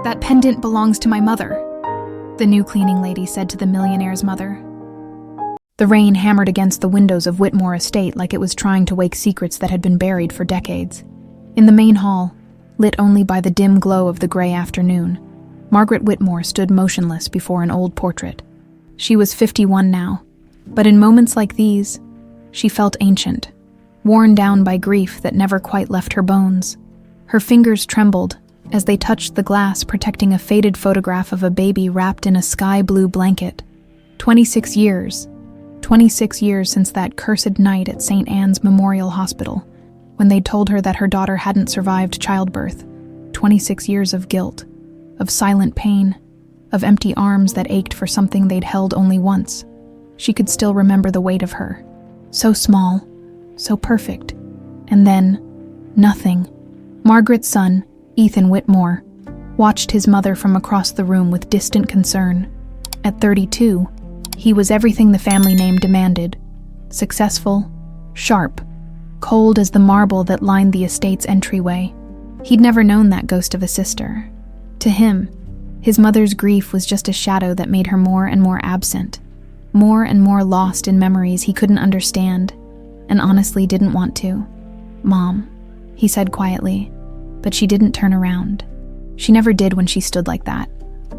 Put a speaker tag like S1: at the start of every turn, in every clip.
S1: That pendant belongs to my mother," the new cleaning lady said to the millionaire's mother. The rain hammered against the windows of Whitmore Estate like it was trying to wake secrets that had been buried for decades. In the main hall, lit only by the dim glow of the gray afternoon, Margaret Whitmore stood motionless before an old portrait. She was 51 now, but in moments like these, she felt ancient, worn down by grief that never quite left her bones. Her fingers trembled as they touched the glass protecting a faded photograph of a baby wrapped in a sky-blue blanket. 26 years since that cursed night at St. Anne's Memorial Hospital, when they told her that her daughter hadn't survived childbirth. 26 years of guilt, of silent pain, of empty arms that ached for something they'd held only once. She could still remember the weight of her. So small, so perfect. And then, nothing. Margaret's son, Ethan Whitmore, watched his mother from across the room with distant concern. At 32, he was everything the family name demanded. Successful, sharp, cold as the marble that lined the estate's entryway. He'd never known that ghost of a sister. To him, his mother's grief was just a shadow that made her more and more absent, more and more lost in memories he couldn't understand, and honestly didn't want to. "Mom," he said quietly, but she didn't turn around. She never did when she stood like that.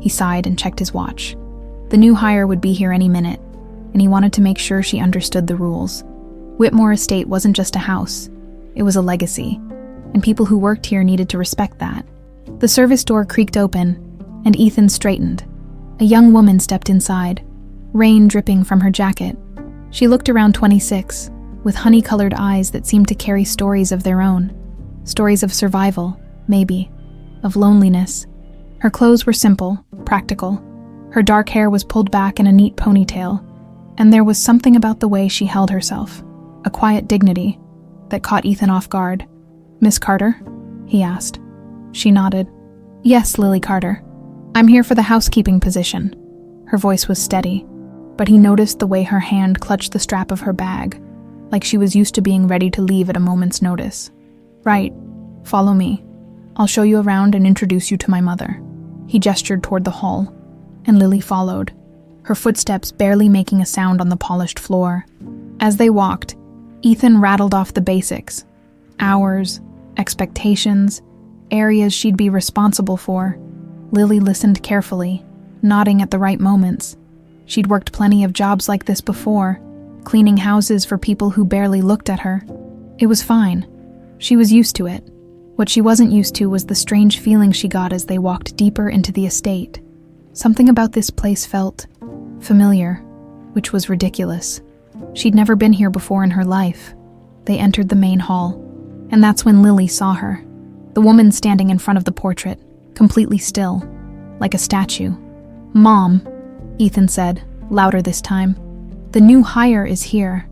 S1: He sighed and checked his watch. The new hire would be here any minute, and he wanted to make sure she understood the rules. Whitmore Estate wasn't just a house, it was a legacy, and people who worked here needed to respect that. The service door creaked open, and Ethan straightened. A young woman stepped inside, rain dripping from her jacket. She looked around 26, with honey-colored eyes that seemed to carry stories of their own. Stories of survival, maybe, of loneliness. Her clothes were simple, practical. Her dark hair was pulled back in a neat ponytail, and there was something about the way she held herself, a quiet dignity, that caught Ethan off guard. "Miss Carter?" he asked. She nodded. "Yes, Lily Carter. I'm here for the housekeeping position." Her voice was steady, but he noticed the way her hand clutched the strap of her bag, like she was used to being ready to leave at a moment's notice. "Right. Follow me. I'll show you around and introduce you to my mother." He gestured toward the hall, and Lily followed, her footsteps barely making a sound on the polished floor. As they walked, Ethan rattled off the basics: hours, expectations, areas she'd be responsible for. Lily listened carefully, nodding at the right moments. She'd worked plenty of jobs like this before, cleaning houses for people who barely looked at her. It was fine. She was used to it. What she wasn't used to was the strange feeling she got as they walked deeper into the estate. Something about this place felt familiar, which was ridiculous. She'd never been here before in her life. They entered the main hall, and that's when Lily saw her. The woman standing in front of the portrait, completely still, like a statue. "Mom," Ethan said, louder this time. "The new hire is here."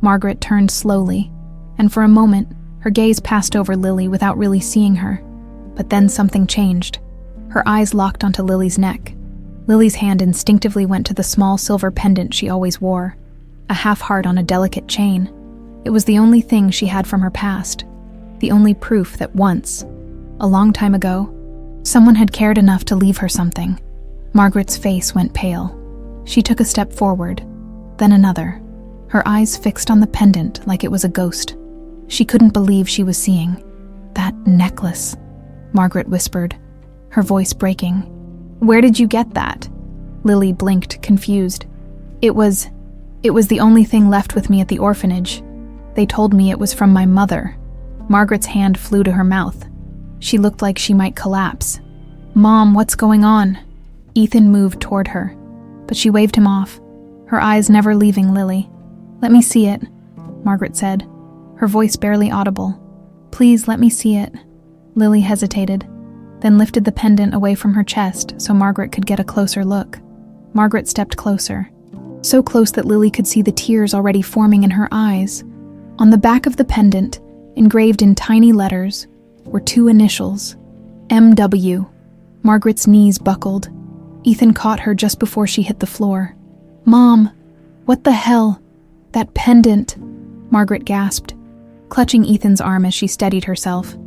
S1: Margaret turned slowly, and for a moment, her gaze passed over Lily without really seeing her. But then something changed. Her eyes locked onto Lily's neck. Lily's hand instinctively went to the small silver pendant she always wore, a half-heart on a delicate chain. It was the only thing she had from her past, the only proof that once, a long time ago, someone had cared enough to leave her something. Margaret's face went pale. She took a step forward, then another, her eyes fixed on the pendant like it was a ghost. She couldn't believe she was seeing. "That necklace," Margaret whispered, her voice breaking. "Where did you get that?" Lily blinked, confused. It was the only thing left with me at the orphanage. They told me it was from my mother." Margaret's hand flew to her mouth. She looked like she might collapse. "Mom, what's going on?" Ethan moved toward her, but she waved him off, her eyes never leaving Lily. "Let me see it," Margaret said, her voice barely audible. "Please let me see it." Lily hesitated, then lifted the pendant away from her chest so Margaret could get a closer look. Margaret stepped closer, so close that Lily could see the tears already forming in her eyes. On the back of the pendant, engraved in tiny letters, were two initials, M.W. Margaret's knees buckled. Ethan caught her just before she hit the floor. "Mom, what the hell? That pendant," Margaret gasped, clutching Ethan's arm as she steadied herself.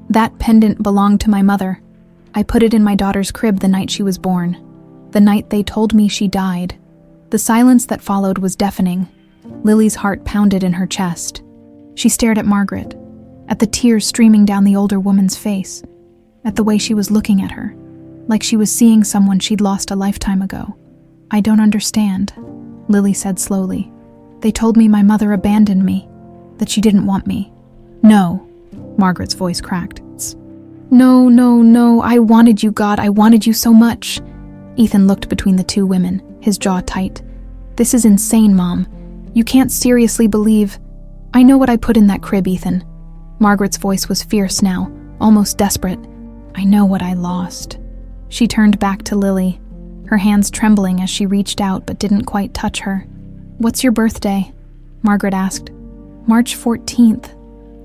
S1: "That pendant belonged to my mother. I put it in my daughter's crib the night she was born. The night they told me she died. The silence that followed was deafening. Lily's heart pounded in her chest. She stared at Margaret, at the tears streaming down the older woman's face, at the way she was looking at her, like she was seeing someone she'd lost a lifetime ago. I don't understand, Lily said slowly. They told me my mother abandoned me, that she didn't want me. No, Margaret's voice cracked. No, I wanted you, God, I wanted you so much. Ethan looked between the two women, his jaw tight. This is insane, Mom. You can't seriously believe... I know what I put in that crib, Ethan. Margaret's voice was fierce now, almost desperate. I know what I lost. She turned back to Lily, her hands trembling as she reached out but didn't quite touch her. What's your birthday? Margaret asked. March 14th,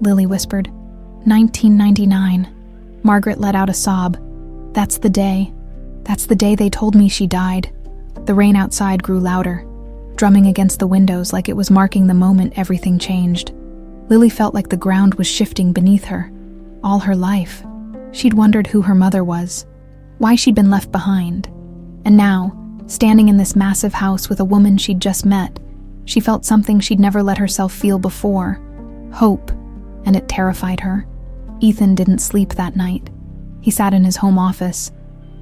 S1: Lily whispered. 1999. Margaret let out a sob. That's the day. That's the day they told me she died. The rain outside grew louder, drumming against the windows like it was marking the moment everything changed. Lily felt like the ground was shifting beneath her. All her life, she'd wondered who her mother was, why she'd been left behind. And now, standing in this massive house with a woman she'd just met, she felt something she'd never let herself feel before. Hope, and it terrified her. Ethan didn't sleep that night. He sat in his home office,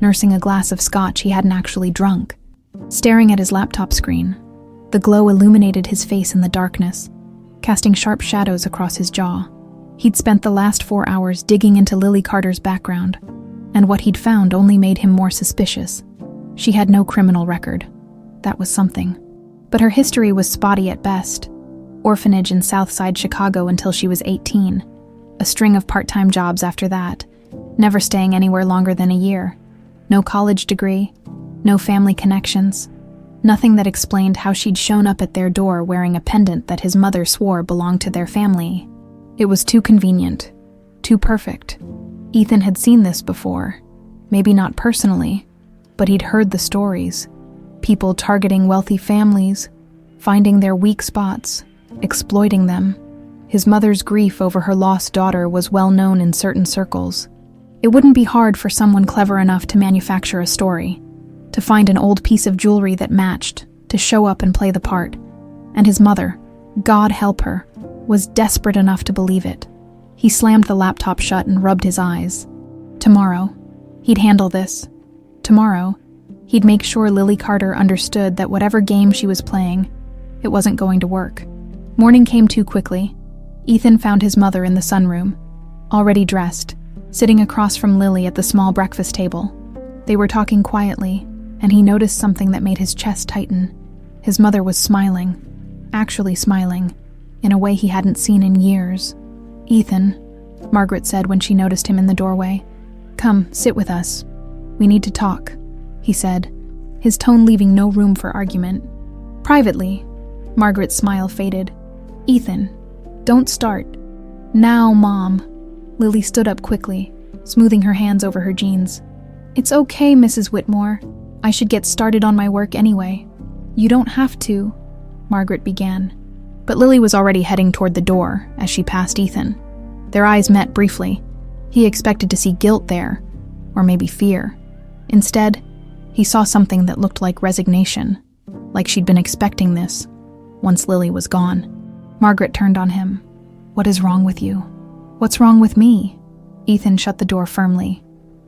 S1: nursing a glass of scotch he hadn't actually drunk, staring at his laptop screen. The glow illuminated his face in the darkness, casting sharp shadows across his jaw. He'd spent the last 4 hours digging into Lily Carter's background, and what he'd found only made him more suspicious. She had no criminal record. That was something. But her history was spotty at best. Orphanage in Southside Chicago until she was 18. A string of part-time jobs after that, never staying anywhere longer than a year. No college degree, no family connections. Nothing that explained how she'd shown up at their door wearing a pendant that his mother swore belonged to their family. It was too convenient, too perfect. Ethan had seen this before. Maybe not personally, but he'd heard the stories. People targeting wealthy families, finding their weak spots, exploiting them. His mother's grief over her lost daughter was well known in certain circles. It wouldn't be hard for someone clever enough to manufacture a story, to find an old piece of jewelry that matched, to show up and play the part. And his mother, God help her, was desperate enough to believe it. He slammed the laptop shut and rubbed his eyes. Tomorrow, he'd handle this. Tomorrow, he'd make sure Lily Carter understood that whatever game she was playing, it wasn't going to work. Morning came too quickly. Ethan found his mother in the sunroom, already dressed, sitting across from Lily at the small breakfast table. They were talking quietly, and he noticed something that made his chest tighten. His mother was smiling, actually smiling, in a way he hadn't seen in years. Ethan, Margaret said when she noticed him in the doorway. Come, sit with us. We need to talk, he said, his tone leaving no room for argument. Privately, Margaret's smile faded. Ethan, don't start. Now, Mom. Lily stood up quickly, smoothing her hands over her jeans. It's okay, Mrs. Whitmore. I should get started on my work anyway. You don't have to, Margaret began. But Lily was already heading toward the door as she passed Ethan. Their eyes met briefly. He expected to see guilt there, or maybe fear. Instead, he saw something that looked like resignation, like she'd been expecting this, once Lily was gone. Margaret turned on him. What is wrong with you? What's wrong with me? Ethan shut the door firmly.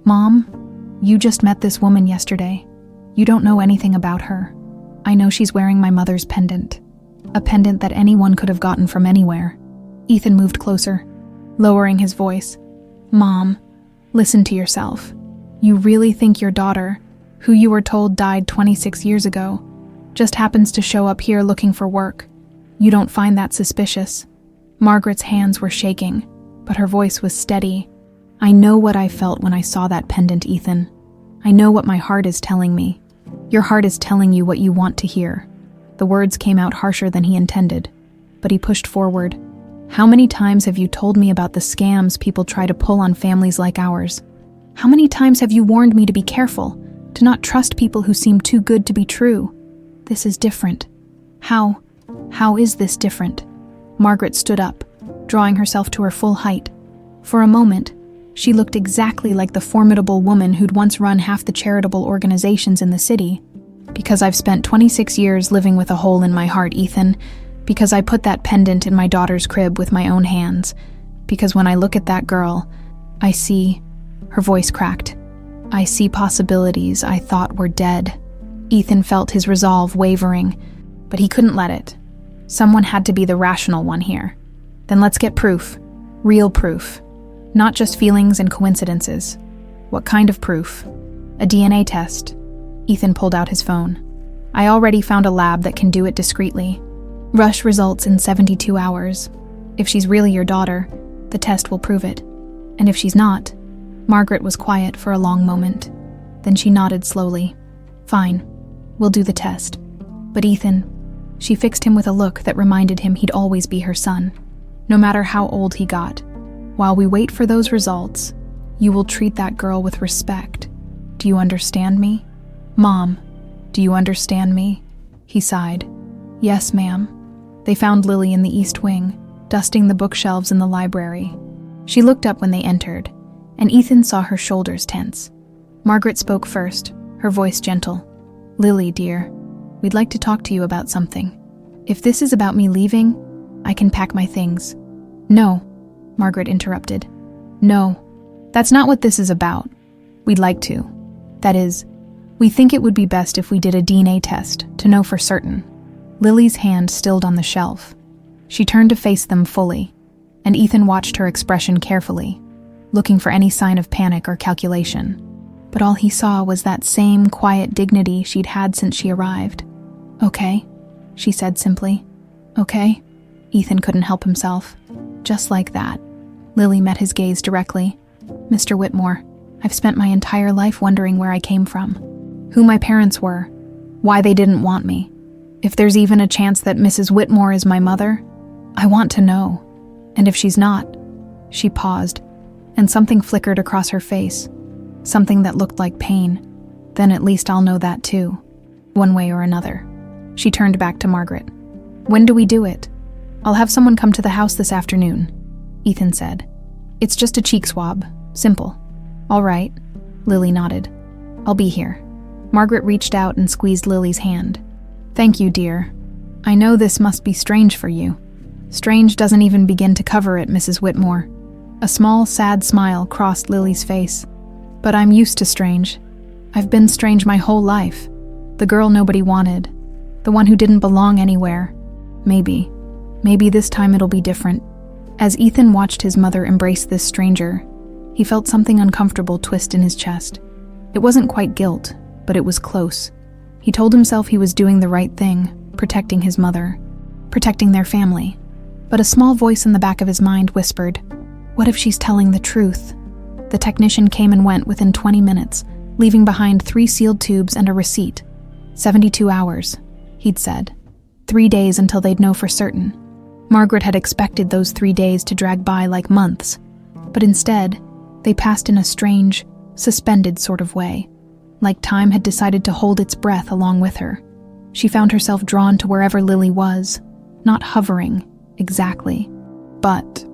S1: Mom, you just met this woman yesterday. You don't know anything about her. I know she's wearing my mother's pendant. A pendant that anyone could have gotten from anywhere. Ethan moved closer, lowering his voice. Mom, listen to yourself. You really think your daughter, who you were told died 26 years ago, just happens to show up here looking for work? You don't find that suspicious? Margaret's hands were shaking, but her voice was steady. I know what I felt when I saw that pendant, Ethan. I know what my heart is telling me. Your heart is telling you what you want to hear. The words came out harsher than he intended, but he pushed forward. How many times have you told me about the scams people try to pull on families like ours? How many times have you warned me to be careful, to not trust people who seem too good to be true? This is different. How is this different? Margaret stood up, drawing herself to her full height. For a moment, She looked exactly like the formidable woman who'd once run half the charitable organizations in the city. Because I've spent 26 years living with a hole in my heart, Ethan. Because I put that pendant in my daughter's crib with my own hands. Because when I look at that girl, I see... Her voice cracked. I see possibilities I thought were dead. Ethan felt his resolve wavering, but he couldn't let it. Someone had to be the rational one here. Then let's get proof. Real proof. Not just feelings and coincidences. What kind of proof? A DNA test. Ethan pulled out his phone. I already found a lab that can do it discreetly. Rush results in 72 hours. If she's really your daughter, the test will prove it. And if she's not... Margaret was quiet for a long moment. Then she nodded slowly. Fine, we'll do the test. But Ethan... She fixed him with a look that reminded him he'd always be her son, no matter how old he got. While we wait for those results, you will treat that girl with respect. Do you understand me? Mom, do you understand me? He sighed. Yes, ma'am. They found Lily in the East Wing, dusting the bookshelves in the library. She looked up when they entered, and Ethan saw her shoulders tense. Margaret spoke first, her voice gentle. Lily, dear, we'd like to talk to you about something. If this is about me leaving, I can pack my things. No, Margaret interrupted. No, that's not what this is about. We'd like to. That is, we think it would be best if we did a DNA test to know for certain. Lily's hand stilled on the shelf. She turned to face them fully, and Ethan watched her expression carefully, looking for any sign of panic or calculation. But all he saw was that same quiet dignity she'd had since she arrived. Okay, she said simply. Okay? Ethan couldn't help himself. Just like that. Lily met his gaze directly. Mr. Whitmore, I've spent my entire life wondering where I came from, who my parents were, why they didn't want me. If there's even a chance that Mrs. Whitmore is my mother, I want to know. And if she's not... She paused, and something flickered across her face, something that looked like pain. Then at least I'll know that too, one way or another. She turned back to Margaret. When do we do it? I'll have someone come to the house this afternoon, Ethan said. It's just a cheek swab, simple. All right, Lily nodded. I'll be here. Margaret reached out and squeezed Lily's hand. Thank you, dear. I know this must be strange for you. Strange doesn't even begin to cover it, Mrs. Whitmore. A small, sad smile crossed Lily's face. But I'm used to strange. I've been strange my whole life. The girl nobody wanted. The one who didn't belong anywhere. Maybe this time it'll be different. As Ethan watched his mother embrace this stranger, he felt something uncomfortable twist in his chest. It wasn't quite guilt, but it was close. He told himself he was doing the right thing, protecting his mother, protecting their family. But a small voice in the back of his mind whispered, what if she's telling the truth? The technician came and went within 20 minutes, leaving behind 3 sealed tubes and a receipt. 72 hours, he'd said. 3 days until they'd know for certain. Margaret had expected those 3 days to drag by like months, but instead, they passed in a strange, suspended sort of way, like time had decided to hold its breath along with her. She found herself drawn to wherever Lily was, not hovering, exactly, but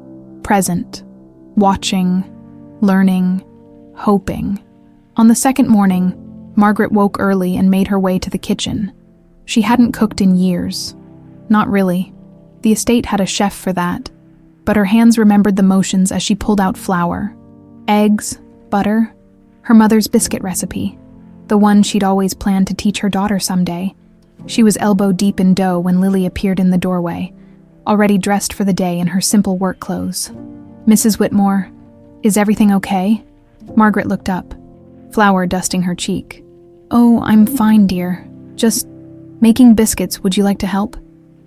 S1: present, watching, learning, hoping. On the second morning, Margaret woke early and made her way to the kitchen. She hadn't cooked in years. Not really. The estate had a chef for that, but her hands remembered the motions as she pulled out flour, eggs, butter, her mother's biscuit recipe, the one she'd always planned to teach her daughter someday. She was elbow-deep in dough when Lily appeared in the doorway, already dressed for the day in her simple work clothes. Mrs. Whitmore, is everything okay? Margaret looked up, flour dusting her cheek. Oh, I'm fine, dear. Just making biscuits. Would you like to help?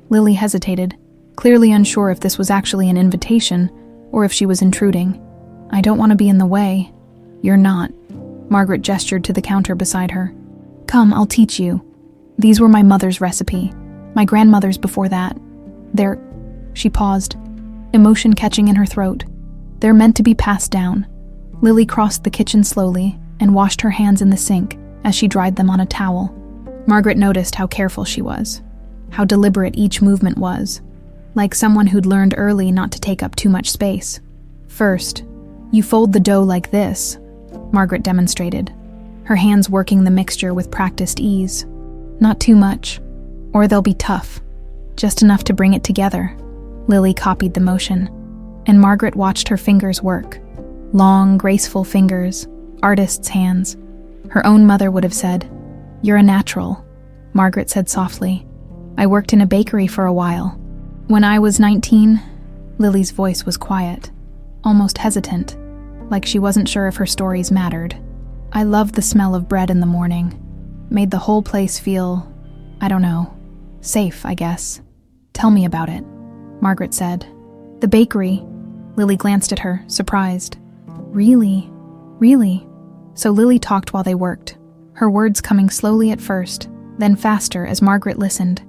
S1: Lily hesitated, clearly unsure if this was actually an invitation or if she was intruding. I don't want to be in the way. You're not. Margaret gestured to the counter beside her. Come, I'll teach you. These were my mother's recipe, my grandmother's before that. She paused, emotion catching in her throat. They're meant to be passed down. Lily crossed the kitchen slowly and washed her hands in the sink as she dried them on a towel. Margaret noticed how careful she was, how deliberate each movement was, like someone who'd learned early not to take up too much space. First, You fold the dough like this, Margaret demonstrated, her hands working the mixture with practiced ease. Not too much, or they'll be tough. Just enough to bring it together. Lily copied the motion, and Margaret watched her fingers work. Long, graceful fingers, artist's hands. Her own mother would have said, "You're a natural," Margaret said softly. "I worked in a bakery for a while. When I was 19, Lily's voice was quiet, almost hesitant, like she wasn't sure if her stories mattered. "I loved the smell of bread in the morning. Made the whole place feel, I don't know, safe, I guess. Tell me about it," Margaret said. "The bakery." Lily glanced at her, surprised. "Really? Really?" So Lily talked while they worked, her words coming slowly at first, then faster as Margaret listened.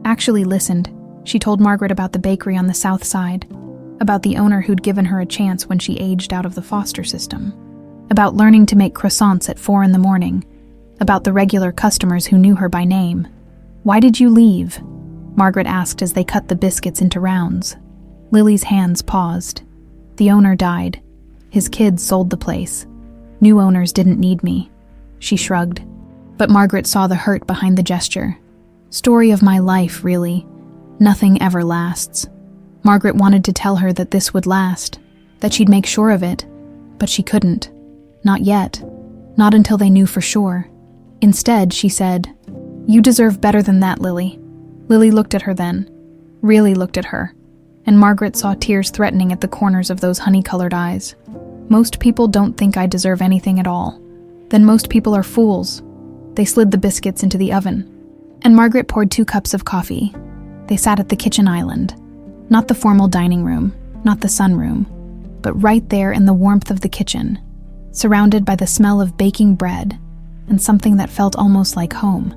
S1: Actually listened. She told Margaret about the bakery on the south side, about the owner who'd given her a chance when she aged out of the foster system, about learning to make croissants at 4 in the morning, about the regular customers who knew her by name. "Why did you leave?" Margaret asked as they cut the biscuits into rounds. Lily's hands paused. "The owner died. His kids sold the place. New owners didn't need me." She shrugged. But Margaret saw the hurt behind the gesture. "Story of my life, really. Nothing ever lasts." Margaret wanted to tell her that this would last, that she'd make sure of it, but she couldn't. Not yet. Not until they knew for sure. Instead, she said, "You deserve better than that, Lily." Lily looked at her then, really looked at her, and Margaret saw tears threatening at the corners of those honey-colored eyes. "Most people don't think I deserve anything at all. Then most people are fools." They slid the biscuits into the oven, and Margaret poured 2 cups of coffee. They sat at the kitchen island, not the formal dining room, not the sunroom, but right there in the warmth of the kitchen, surrounded by the smell of baking bread and something that felt almost like home.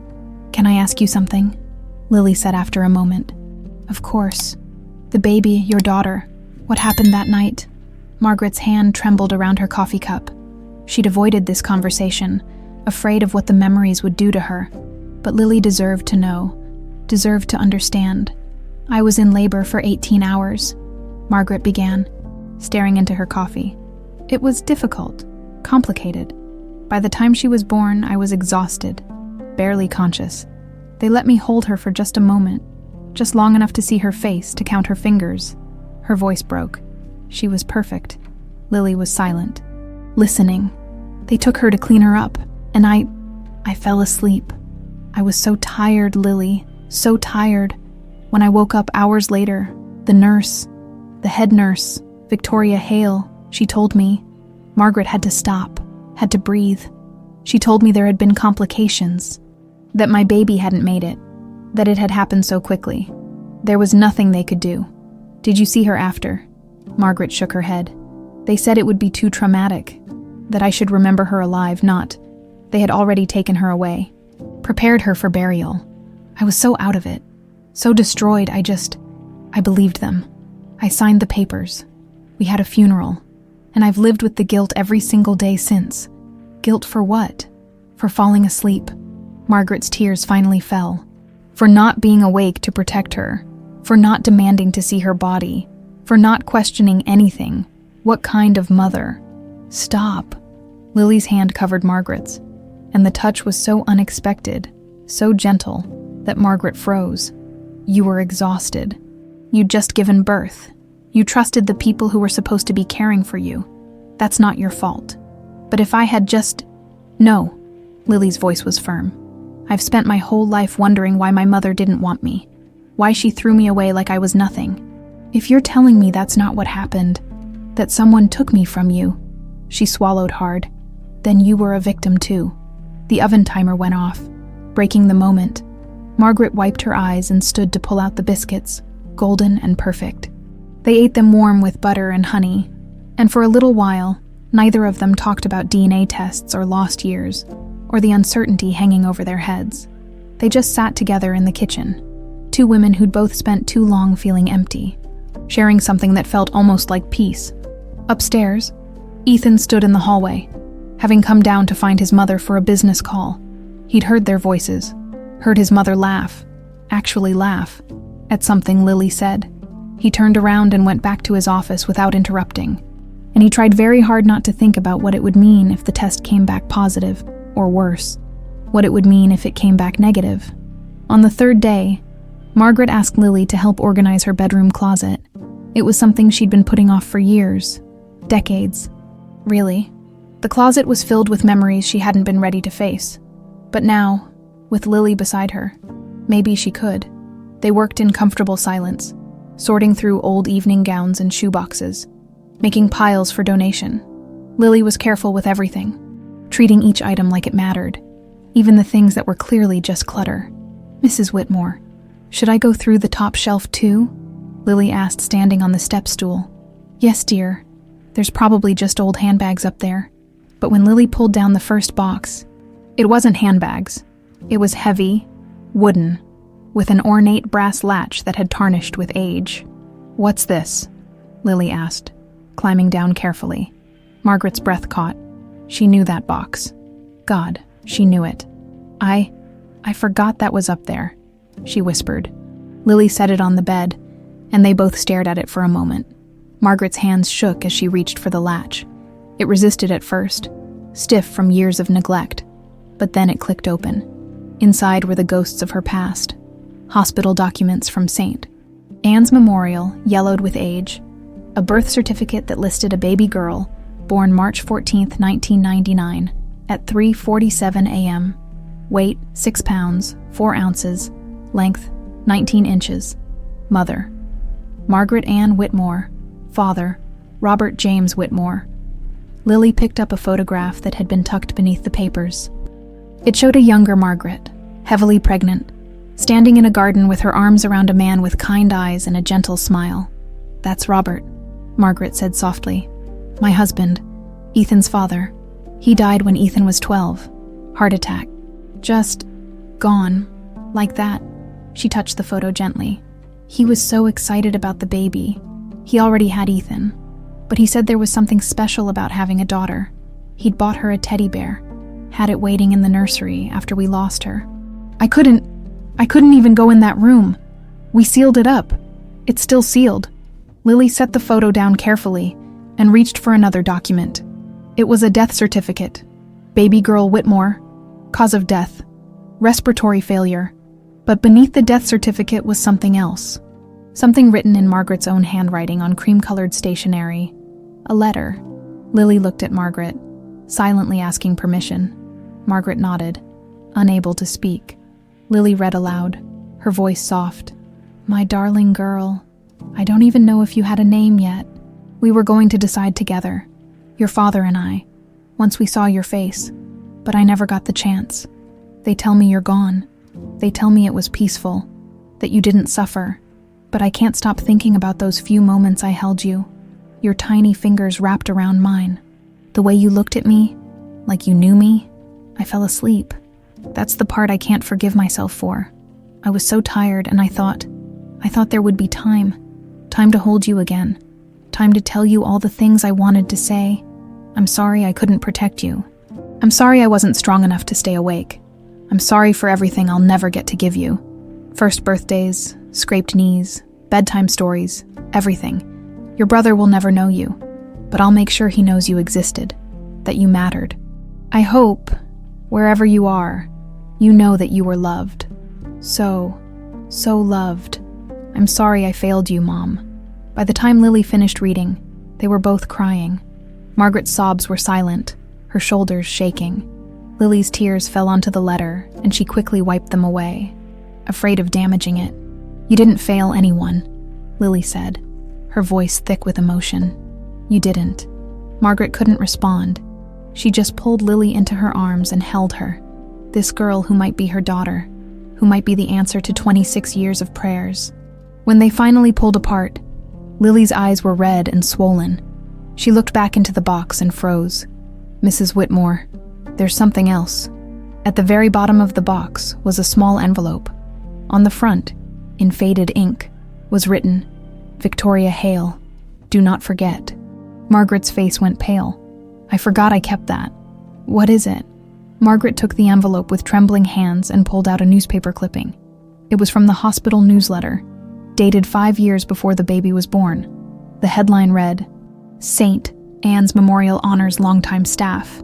S1: "Can I ask you something?" Lily said after a moment. "Of course. The baby, your daughter, what happened that night?" Margaret's hand trembled around her coffee cup. She'd avoided this conversation, afraid of what the memories would do to her, but Lily deserved to know, deserved to understand. "I was in labor for 18 hours, Margaret began, staring into her coffee. "It was difficult, complicated. By the time she was born, I was exhausted, barely conscious. They let me hold her for just a moment, just long enough to see her face, to count her fingers." Her voice broke. She was perfect. Lily was silent, listening. "They took her to clean her up, and I fell asleep. I was so tired, Lily, so tired. When I woke up hours later, the nurse, the head nurse, Victoria Hale, she told me Margaret had to stop, had to breathe. She told me there had been complications, that my baby hadn't made it, that it had happened so quickly. There was nothing they could do." "Did you see her after?" Margaret shook her head. "They said it would be too traumatic, that I should remember her alive, not. They had already taken her away, prepared her for burial. I was so out of it, so destroyed, I believed them. I signed the papers. We had a funeral, and I've lived with the guilt every single day since." "Guilt for what?" "For falling asleep." Margaret's tears finally fell. "For not being awake to protect her, for not demanding to see her body, for not questioning anything. What kind of mother?" "Stop." Lily's hand covered Margaret's, and the touch was so unexpected, so gentle, that Margaret froze. "You were exhausted. You'd just given birth. You trusted the people who were supposed to be caring for you. That's not your fault. But if I had just—" "No." Lily's voice was firm. "I've spent my whole life wondering why my mother didn't want me, why she threw me away like I was nothing. If you're telling me that's not what happened, that someone took me from you," she swallowed hard, "then you were a victim too." The oven timer went off, breaking the moment. Margaret wiped her eyes and stood to pull out the biscuits, golden and perfect. They ate them warm with butter and honey, and for a little while, neither of them talked about DNA tests or lost years, or the uncertainty hanging over their heads. They just sat together in the kitchen, 2 women who'd both spent too long feeling empty, sharing something that felt almost like peace. Upstairs, Ethan stood in the hallway, having come down to find his mother for a business call. He'd heard their voices, heard his mother laugh, actually laugh, at something Lily said. He turned around and went back to his office without interrupting. and he tried very hard not to think about what it would mean if the test came back positive, or worse, what it would mean if it came back negative. On the third day, Margaret asked Lily to help organize her bedroom closet. It was something she'd been putting off for years, decades, really. The closet was filled with memories she hadn't been ready to face. But now, with Lily beside her, maybe she could. They worked in comfortable silence, sorting through old evening gowns and shoeboxes, making piles for donation. Lily was careful with everything, treating each item like it mattered, even the things that were clearly just clutter. "Mrs. Whitmore, should I go through the top shelf too?" Lily asked, standing on the step stool. "Yes, dear. There's probably just old handbags up there." But when Lily pulled down the first box, it wasn't handbags. It was heavy, wooden, with an ornate brass latch that had tarnished with age. "What's this?" Lily asked, climbing down carefully. Margaret's breath caught. She knew that box. God, she knew it. I forgot that was up there," she whispered. Lily set it on the bed, and they both stared at it for a moment. Margaret's hands shook as she reached for the latch. It resisted at first, stiff from years of neglect, but then it clicked open. Inside were the ghosts of her past. Hospital documents from St. Anne's Memorial, yellowed with age, a birth certificate that listed a baby girl, born March 14, 1999, at 3:47 a.m., weight 6 pounds, 4 ounces, length 19 inches, mother, Margaret Ann Whitmore, father, Robert James Whitmore. Lily picked up a photograph that had been tucked beneath the papers. It showed a younger Margaret, heavily pregnant, standing in a garden with her arms around a man with kind eyes and a gentle smile. "That's Robert," Margaret said softly. "My husband, Ethan's father. He died when Ethan was 12. Heart attack. Just gone. Like that." She touched the photo gently. "He was so excited about the baby. He already had Ethan, but he said there was something special about having a daughter. He'd bought her a teddy bear, had it waiting in the nursery after we lost her. I couldn't even go in that room. We sealed it up. It's still sealed." Lily set the photo down carefully and reached for another document. It was a death certificate. Baby girl Whitmore, cause of death, respiratory failure. But beneath the death certificate was something else. Something written in Margaret's own handwriting on cream-colored stationery. A letter. Lily looked at Margaret, silently asking permission. Margaret nodded, unable to speak. Lily read aloud, her voice soft. "My darling girl, I don't even know if you had a name yet. We were going to decide together, your father and I, once we saw your face, but I never got the chance. They tell me you're gone. They tell me it was peaceful, that you didn't suffer, but I can't stop thinking about those few moments I held you, your tiny fingers wrapped around mine. The way you looked at me, like you knew me, I fell asleep. That's the part I can't forgive myself for. I was so tired, and I thought there would be time to hold you again, time to tell you all the things I wanted to say. I'm sorry I couldn't protect you. I'm sorry I wasn't strong enough to stay awake. I'm sorry for everything I'll never get to give you. First birthdays, scraped knees, bedtime stories, everything. Your brother will never know you, but I'll make sure he knows you existed, that you mattered. I hope, wherever you are, you know that you were loved. So loved. I'm sorry I failed you, Mom." By the time Lily finished reading, they were both crying. Margaret's sobs were silent, her shoulders shaking. Lily's tears fell onto the letter, and she quickly wiped them away, afraid of damaging it. "You didn't fail anyone," Lily said, her voice thick with emotion. "You didn't." Margaret couldn't respond. She just pulled Lily into her arms and held her. This girl who might be her daughter, who might be the answer to 26 years of prayers. When they finally pulled apart, Lily's eyes were red and swollen. She looked back into the box and froze. "Mrs. Whitmore, there's something else." At the very bottom of the box was a small envelope. On the front, in faded ink, was written, "Victoria Hale, do not forget." Margaret's face went pale. "I forgot I kept that. What is it?" Margaret took the envelope with trembling hands and pulled out a newspaper clipping. It was from the hospital newsletter, dated 5 years before the baby was born. The headline read, "Saint Anne's memorial honors longtime staff.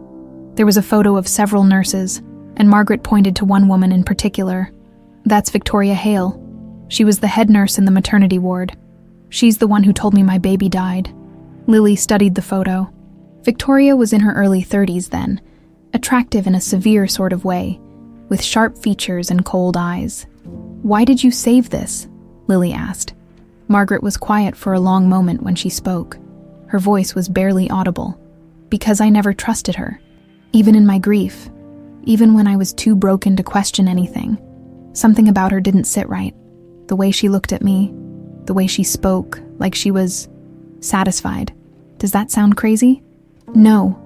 S1: There was a photo of several nurses, and Margaret pointed to one woman in particular. That's Victoria Hale. She was the head nurse in the maternity ward. She's the one who told me my baby died. Lily studied the photo. Victoria was in her early 30s then, attractive in a severe sort of way, with sharp features and cold eyes. "Why did you save this?" Lily asked. Margaret was quiet for a long moment when she spoke. Her voice was barely audible. "Because I never trusted her. Even in my grief. Even when I was too broken to question anything. Something about her didn't sit right. The way she looked at me. The way she spoke, like she was satisfied. Does that sound crazy?" "No,"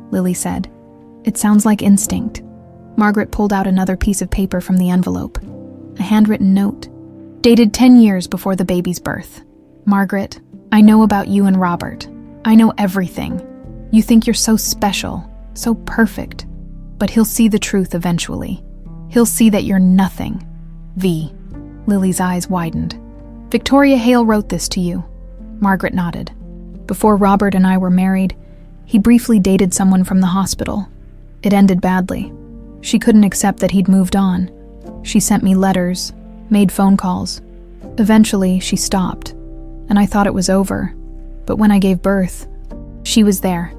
S1: Lily said. "It sounds like instinct." Margaret pulled out another piece of paper from the envelope. A handwritten note, dated 10 years before the baby's birth. "Margaret, I know about you and Robert. I know everything. You think you're so special, so perfect. But he'll see the truth eventually. He'll see that you're nothing. V." Lily's eyes widened. "Victoria Hale wrote this to you." Margaret nodded. "Before Robert and I were married, he briefly dated someone from the hospital. It ended badly. She couldn't accept that he'd moved on. She sent me letters, made phone calls. Eventually, she stopped, and I thought it was over. But when I gave birth, she was there.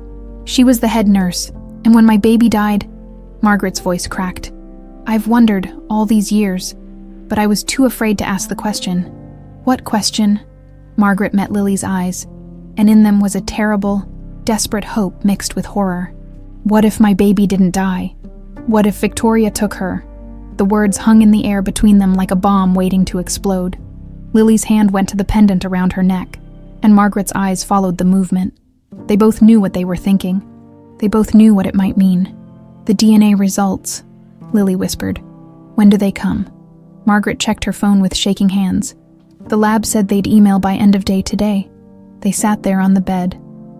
S1: She was the head nurse, and when my baby died," Margaret's voice cracked. "I've wondered all these years, but I was too afraid to ask the question." "What question?" Margaret met Lily's eyes, and in them was a terrible, desperate hope mixed with horror. "What if my baby didn't die? What if Victoria took her?" The words hung in the air between them like a bomb waiting to explode. Lily's hand went to the pendant around her neck, and Margaret's eyes followed the movement. They both knew what they were thinking. They both knew what it might mean. "The DNA results," Lily whispered. "When do they come?" Margaret checked her phone with shaking hands. "The lab said they'd email by end of day today." They sat there on the bed,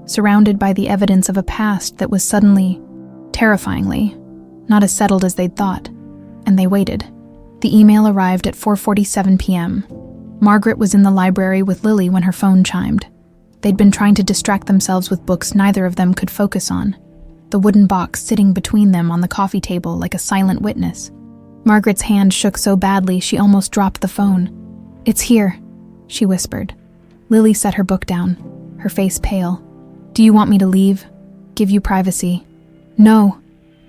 S1: surrounded by the evidence of a past that was suddenly, terrifyingly, not as settled as they'd thought, and they waited. The email arrived at 4:47 p.m. Margaret was in the library with Lily when her phone chimed. They'd been trying to distract themselves with books neither of them could focus on, the wooden box sitting between them on the coffee table like a silent witness. Margaret's hand shook so badly she almost dropped the phone. "It's here," she whispered. Lily set her book down, her face pale. "Do you want me to leave? Give you privacy?" "No."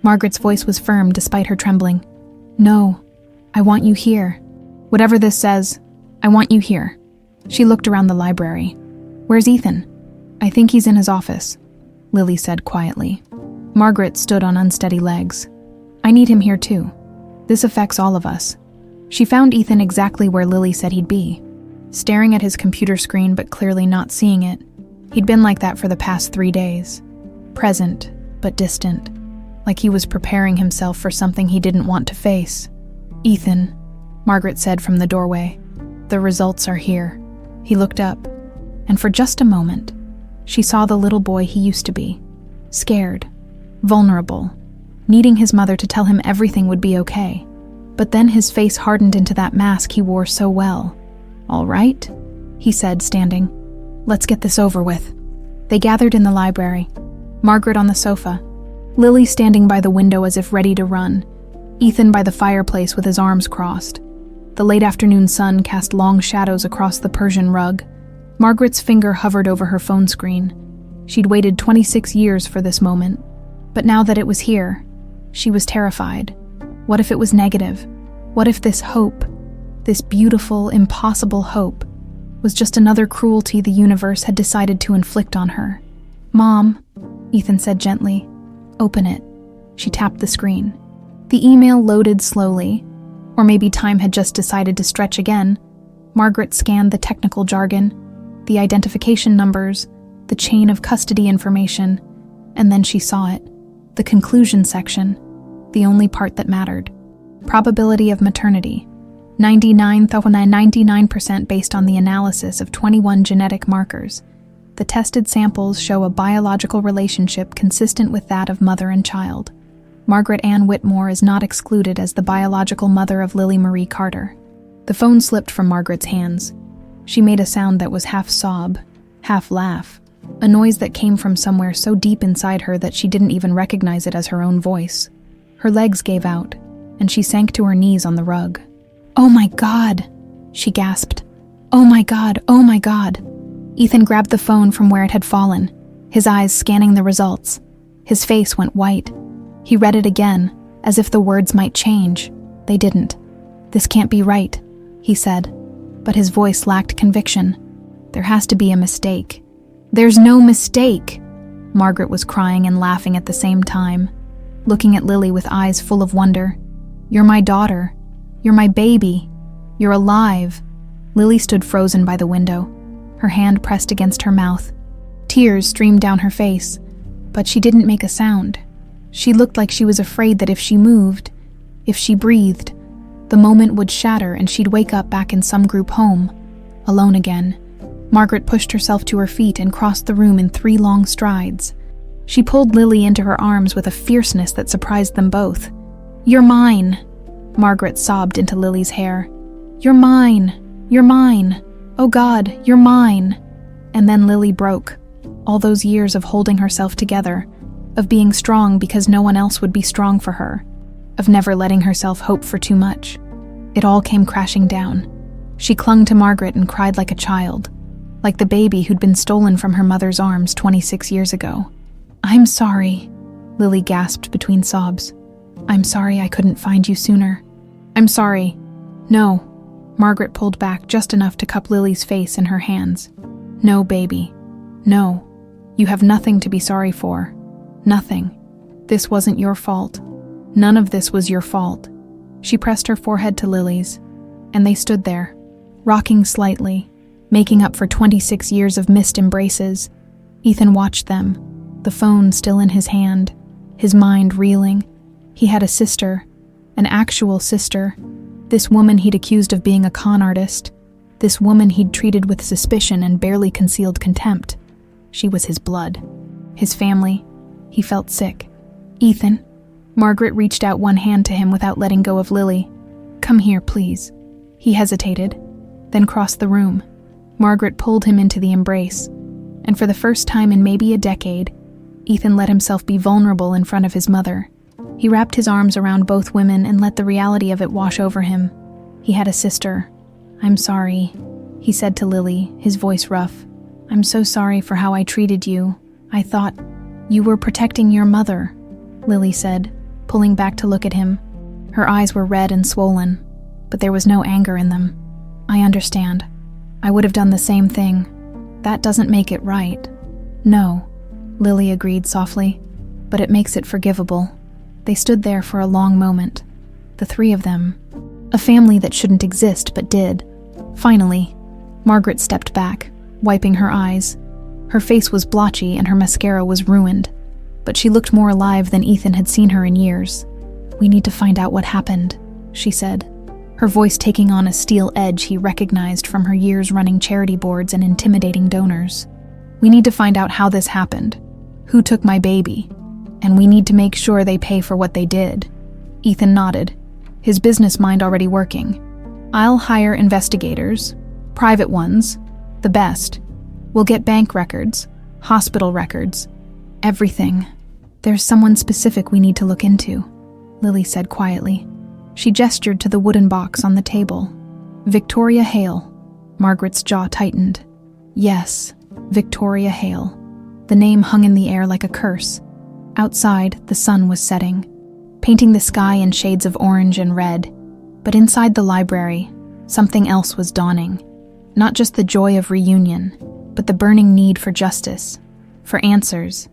S1: Margaret's voice was firm despite her trembling. "No. I want you here. Whatever this says, I want you here." She looked around the library. "Where's Ethan?" "I think he's in his office," Lily said quietly. Margaret stood on unsteady legs. "I need him here too. This affects all of us." She found Ethan exactly where Lily said he'd be, staring at his computer screen but clearly not seeing it. He'd been like that for the past 3 days. Present, but distant, like he was preparing himself for something he didn't want to face. "Ethan," Margaret said from the doorway. "The results are here." He looked up, and for just a moment, she saw the little boy he used to be. Scared, vulnerable, needing his mother to tell him everything would be okay. But then his face hardened into that mask he wore so well. "All right," he said, standing. "Let's get this over with." They gathered in the library, Margaret on the sofa, Lily standing by the window as if ready to run, Ethan by the fireplace with his arms crossed. The late afternoon sun cast long shadows across the Persian rug. Margaret's finger hovered over her phone screen. She'd waited 26 years for this moment, but now that it was here, she was terrified. What if it was negative? What if this hope, this beautiful, impossible hope, was just another cruelty the universe had decided to inflict on her? "Mom," Ethan said gently. "Open it." She tapped the screen. The email loaded slowly, or maybe time had just decided to stretch again. Margaret scanned the technical jargon, the identification numbers, the chain of custody information, and then she saw it. The conclusion section, the only part that mattered. Probability of maternity, 99% based on the analysis of 21 genetic markers. The tested samples show a biological relationship consistent with that of mother and child. Margaret Ann Whitmore is not excluded as the biological mother of Lily Marie Carter. The phone slipped from Margaret's hands. She made a sound that was half sob, half laugh. a noise that came from somewhere so deep inside her that she didn't even recognize it as her own voice. Her legs gave out, and she sank to her knees on the rug. "Oh my God!" she gasped. "Oh my God, oh my God!" Ethan grabbed the phone from where it had fallen, his eyes scanning the results. His face went white. He read it again, as if the words might change. They didn't. "This can't be right," he said, but his voice lacked conviction. "There has to be a mistake." "There's no mistake!" Margaret was crying and laughing at the same time, looking at Lily with eyes full of wonder. "You're my daughter. You're my baby. You're alive." Lily stood frozen by the window, her hand pressed against her mouth. Tears streamed down her face, but she didn't make a sound. She looked like she was afraid that if she moved, if she breathed, the moment would shatter and she'd wake up back in some group home, alone again. Margaret pushed herself to her feet and crossed the room in 3 long strides. She pulled Lily into her arms with a fierceness that surprised them both. "You're mine," Margaret sobbed into Lily's hair. "You're mine. You're mine. Oh God, you're mine." And then Lily broke. All those years of holding herself together, of being strong because no one else would be strong for her, of never letting herself hope for too much. It all came crashing down. She clung to Margaret and cried like a child, like the baby who'd been stolen from her mother's arms 26 years ago. "I'm sorry," Lily gasped between sobs. "I'm sorry I couldn't find you sooner. I'm sorry." "No." Margaret pulled back just enough to cup Lily's face in her hands. "No, baby. No. You have nothing to be sorry for. Nothing. This wasn't your fault. None of this was your fault." She pressed her forehead to Lily's, and they stood there, rocking slightly, making up for 26 years of missed embraces. Ethan watched them, the phone still in his hand, his mind reeling. He had a sister, an actual sister, this woman he'd accused of being a con artist, this woman he'd treated with suspicion and barely concealed contempt. She was his blood, his family. He felt sick. "Ethan." Margaret reached out one hand to him without letting go of Lily. "Come here, please." He hesitated, then crossed the room. Margaret pulled him into the embrace, and for the first time in maybe a decade, Ethan let himself be vulnerable in front of his mother. He wrapped his arms around both women and let the reality of it wash over him. He had a sister. "I'm sorry," he said to Lily, his voice rough. "I'm so sorry for how I treated you. I thought you were protecting your mother," Lily said, pulling back to look at him. Her eyes were red and swollen, but there was no anger in them. "I understand. I would have done the same thing. That doesn't make it right." "No," Lily agreed softly, "but it makes it forgivable." They stood there for a long moment, the 3 of them, a family that shouldn't exist but did. Finally, Margaret stepped back, wiping her eyes. Her face was blotchy and her mascara was ruined, but she looked more alive than Ethan had seen her in years. "We need to find out what happened," she said, her voice taking on a steel edge he recognized from her years running charity boards and intimidating donors. "We need to find out how this happened, who took my baby, and we need to make sure they pay for what they did." Ethan nodded, his business mind already working. "I'll hire investigators, private ones, the best. We'll get bank records, hospital records, everything. There's someone specific we need to look into," Lily said quietly. She gestured to the wooden box on the table. "Victoria Hale." Margaret's jaw tightened. Yes, Victoria Hale. The name hung in the air like a curse. Outside, the sun was setting, painting the sky in shades of orange and red. But inside the library, something else was dawning. Not just the joy of reunion, but the burning need for justice, for answers,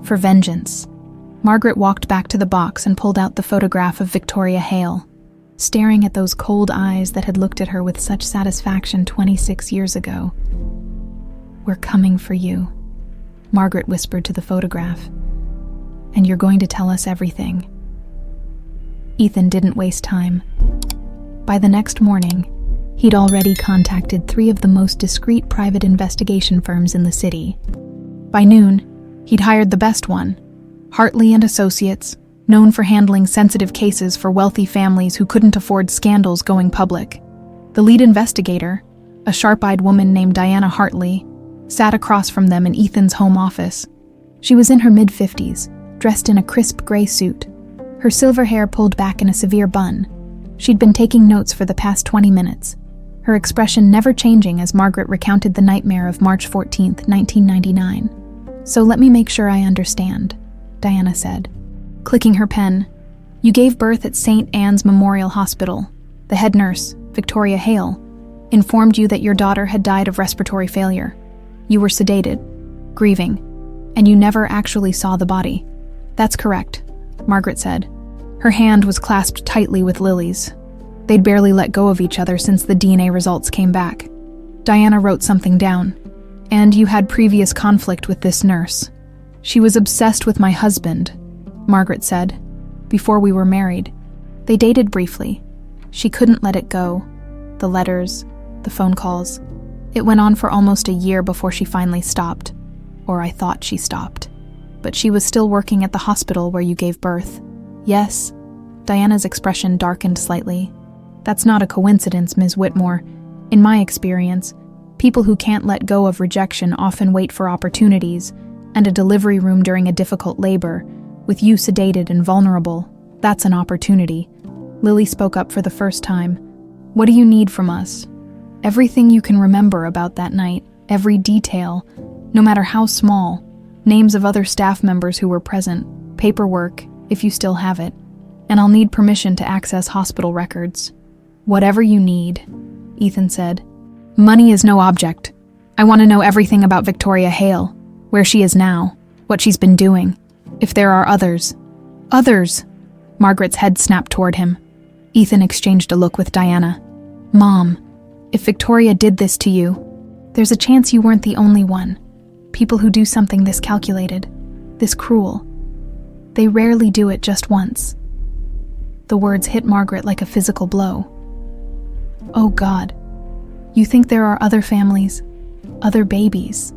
S1: for vengeance. Margaret walked back to the box and pulled out the photograph of Victoria Hale, staring at those cold eyes that had looked at her with such satisfaction 26 years ago. "We're coming for you," Margaret whispered to the photograph. "And you're going to tell us everything." Ethan didn't waste time. By the next morning, he'd already contacted 3 of the most discreet private investigation firms in the city. By noon, he'd hired the best one, Hartley and Associates, known for handling sensitive cases for wealthy families who couldn't afford scandals going public. The lead investigator, a sharp-eyed woman named Diana Hartley, sat across from them in Ethan's home office. She was in her mid-50s, dressed in a crisp gray suit, her silver hair pulled back in a severe bun. She'd been taking notes for the past 20 minutes, her expression never changing as Margaret recounted the nightmare of March 14, 1999. "So let me make sure I understand," Diana said, clicking her pen. "You gave birth at St. Anne's Memorial Hospital. The head nurse, Victoria Hale, informed you that your daughter had died of respiratory failure. You were sedated, grieving, and you never actually saw the body." "That's correct," Margaret said. Her hand was clasped tightly with Lily's. They'd barely let go of each other since the DNA results came back. Diana wrote something down. "And you had previous conflict with this nurse." "She was obsessed with my husband," Margaret said, "before we were married. They dated briefly. She couldn't let it go. The letters, the phone calls. It went on for almost a year before she finally stopped. Or I thought she stopped. But she was still working at the hospital where you gave birth." "Yes." Diana's expression darkened slightly. "That's not a coincidence, Ms. Whitmore. In my experience, people who can't let go of rejection often wait for opportunities, and a delivery room during a difficult labor, with you sedated and vulnerable, that's an opportunity." Lily spoke up for the first time. "What do you need from us?" "Everything you can remember about that night, every detail, no matter how small, names of other staff members who were present, paperwork, if you still have it, and I'll need permission to access hospital records." "Whatever you need," Ethan said. "Money is no object. I want to know everything about Victoria Hale, where she is now, what she's been doing, if there are others." "Others?" Margaret's head snapped toward him. Ethan exchanged a look with Diana. "Mom, if Victoria did this to you, there's a chance you weren't the only one. People who do something this calculated, this cruel, they rarely do it just once." The words hit Margaret like a physical blow. "Oh God, you think there are other families, other babies?"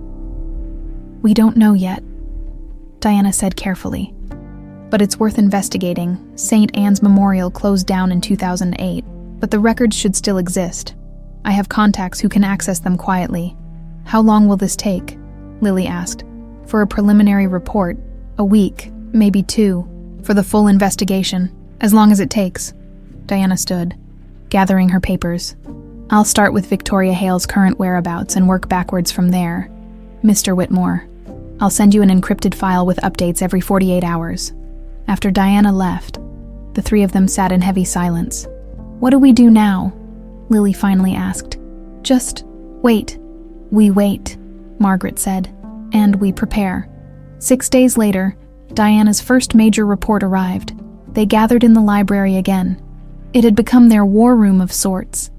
S1: "We don't know yet," Diana said carefully. "But it's worth investigating. St. Anne's Memorial closed down in 2008, but the records should still exist. I have contacts who can access them quietly." "How long will this take?" Lily asked. "For a preliminary report, a week, maybe 2. For the full investigation, as long as it takes." Diana stood, gathering her papers. "I'll start with Victoria Hale's current whereabouts and work backwards from there. Mr. Whitmore, I'll send you an encrypted file with updates every 48 hours. After Diana left, the three of them sat in heavy silence. "What do we do now?" Lily finally asked. "Just wait." "We wait," Margaret said, "and we prepare." 6 days later, Diana's first major report arrived. They gathered in the library again. It had become their war room of sorts.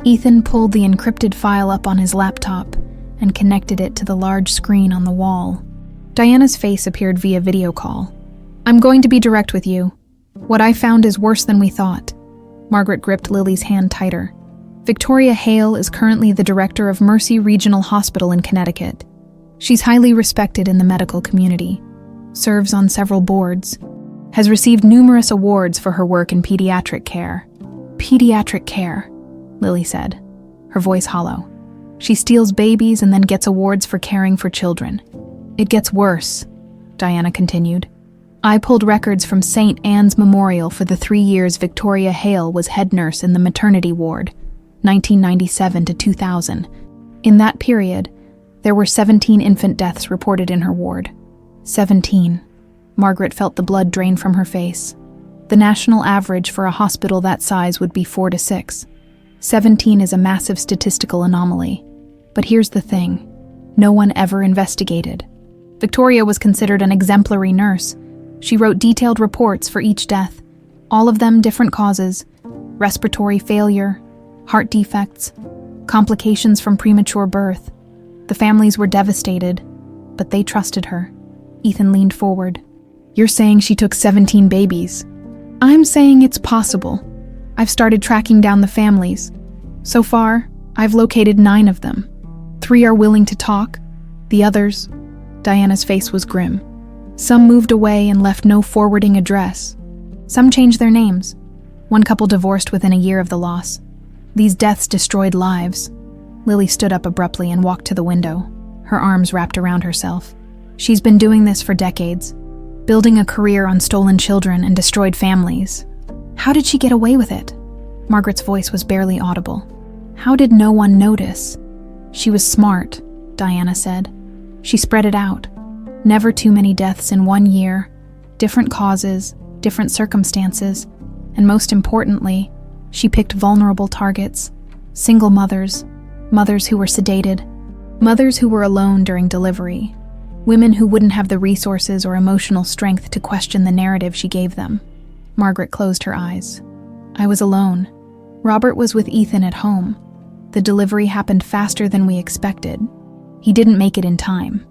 S1: Ethan pulled the encrypted file up on his laptop and connected it to the large screen on the wall. Diana's face appeared via video call. "I'm going to be direct with you. What I found is worse than we thought." Margaret gripped Lily's hand tighter. "Victoria Hale is currently the director of Mercy Regional Hospital in Connecticut. She's highly respected in the medical community, serves on several boards, has received numerous awards for her work in pediatric care." "Pediatric care," Lily said, her voice hollow. "She steals babies and then gets awards for caring for children." "It gets worse," Diana continued. "I pulled records from St. Anne's Memorial for the 3 years Victoria Hale was head nurse in the maternity ward, 1997 to 2000. In that period, there were 17 infant deaths reported in her ward. 17. Margaret felt the blood drain from her face. The national average for a hospital that size would be 4 to 6. 17 is a massive statistical anomaly. But here's the thing. No one ever investigated. Victoria was considered an exemplary nurse. She wrote detailed reports for each death, all of them different causes: respiratory failure, heart defects, complications from premature birth. The families were devastated, but they trusted her. Ethan leaned forward. "You're saying she took 17 babies?" "I'm saying it's possible. I've started tracking down the families. So far, I've located 9 of them. 3 are willing to talk. The others..." Diana's face was grim. "Some moved away and left no forwarding address. Some changed their names. One couple divorced within a year of the loss. These deaths destroyed lives." Lily stood up abruptly and walked to the window. her arms wrapped around herself. She's been doing this for decades, building a career on stolen children and destroyed families. How did she get away with it? Margaret's voice was barely audible. How did no one notice? She was smart, Diana said. She spread it out. Never too many deaths in 1 year, different causes, different circumstances, and most importantly, she picked vulnerable targets, single mothers, mothers who were sedated, mothers who were alone during delivery, women who wouldn't have the resources or emotional strength to question the narrative she gave them. Margaret closed her eyes. I was alone. Robert was with Ethan at home. The delivery happened faster than we expected. He didn't make it in time.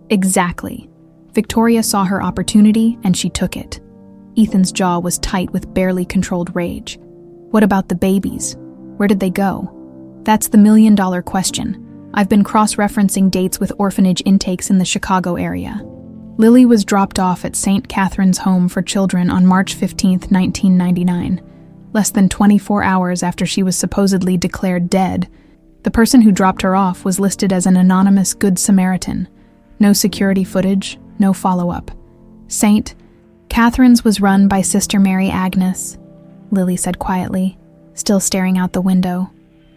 S1: Exactly. Victoria saw her opportunity and she took it. Ethan's jaw was tight with barely controlled rage. What about the babies? Where did they go? That's the million-dollar question. I've been cross-referencing dates with orphanage intakes in the Chicago area. Lily was dropped off at St. Catherine's Home for Children on March 15, 1999, less than 24 hours after she was supposedly declared dead. The person who dropped her off was listed as an anonymous Good Samaritan. No security footage, no follow-up. St. Catherine's was run by Sister Mary Agnes, Lily said quietly, still staring out the window.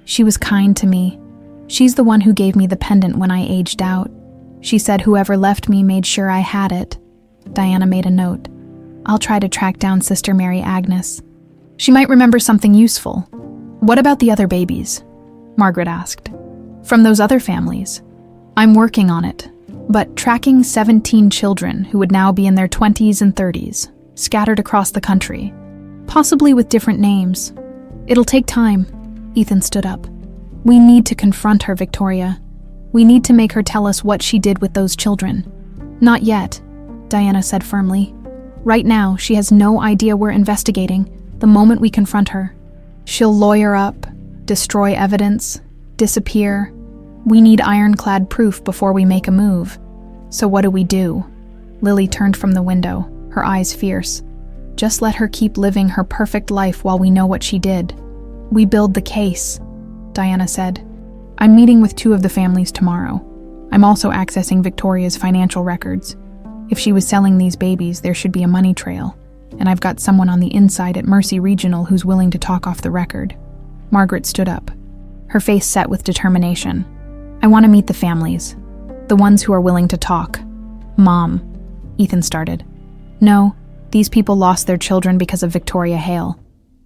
S1: She was kind to me. She's the one who gave me the pendant when I aged out. She said whoever left me made sure I had it. Diana made a note. I'll try to track down Sister Mary Agnes. She might remember something useful. What about the other babies? Margaret asked. From those other families? I'm working on it, but tracking 17 children who would now be in their 20s and 30s, scattered across the country, possibly with different names. It'll take time. Ethan stood up. We need to confront her, Victoria. We need to make her tell us what she did with those children. Not yet, Diana said firmly. Right now, she has no idea we're investigating. The moment we confront her, she'll lawyer up, destroy evidence, disappear. We need ironclad proof before we make a move. So what do? Lily turned from the window, her eyes fierce. Just let her keep living her perfect life while we know what she did. We build the case, Diana said. I'm meeting with 2 of the families tomorrow. I'm also accessing Victoria's financial records. If she was selling these babies, there should be a money trail. And I've got someone on the inside at Mercy Regional who's willing to talk off the record. Margaret stood up, her face set with determination. I want to meet the families, the ones who are willing to talk. Mom, Ethan started. No, these people lost their children because of Victoria Hale,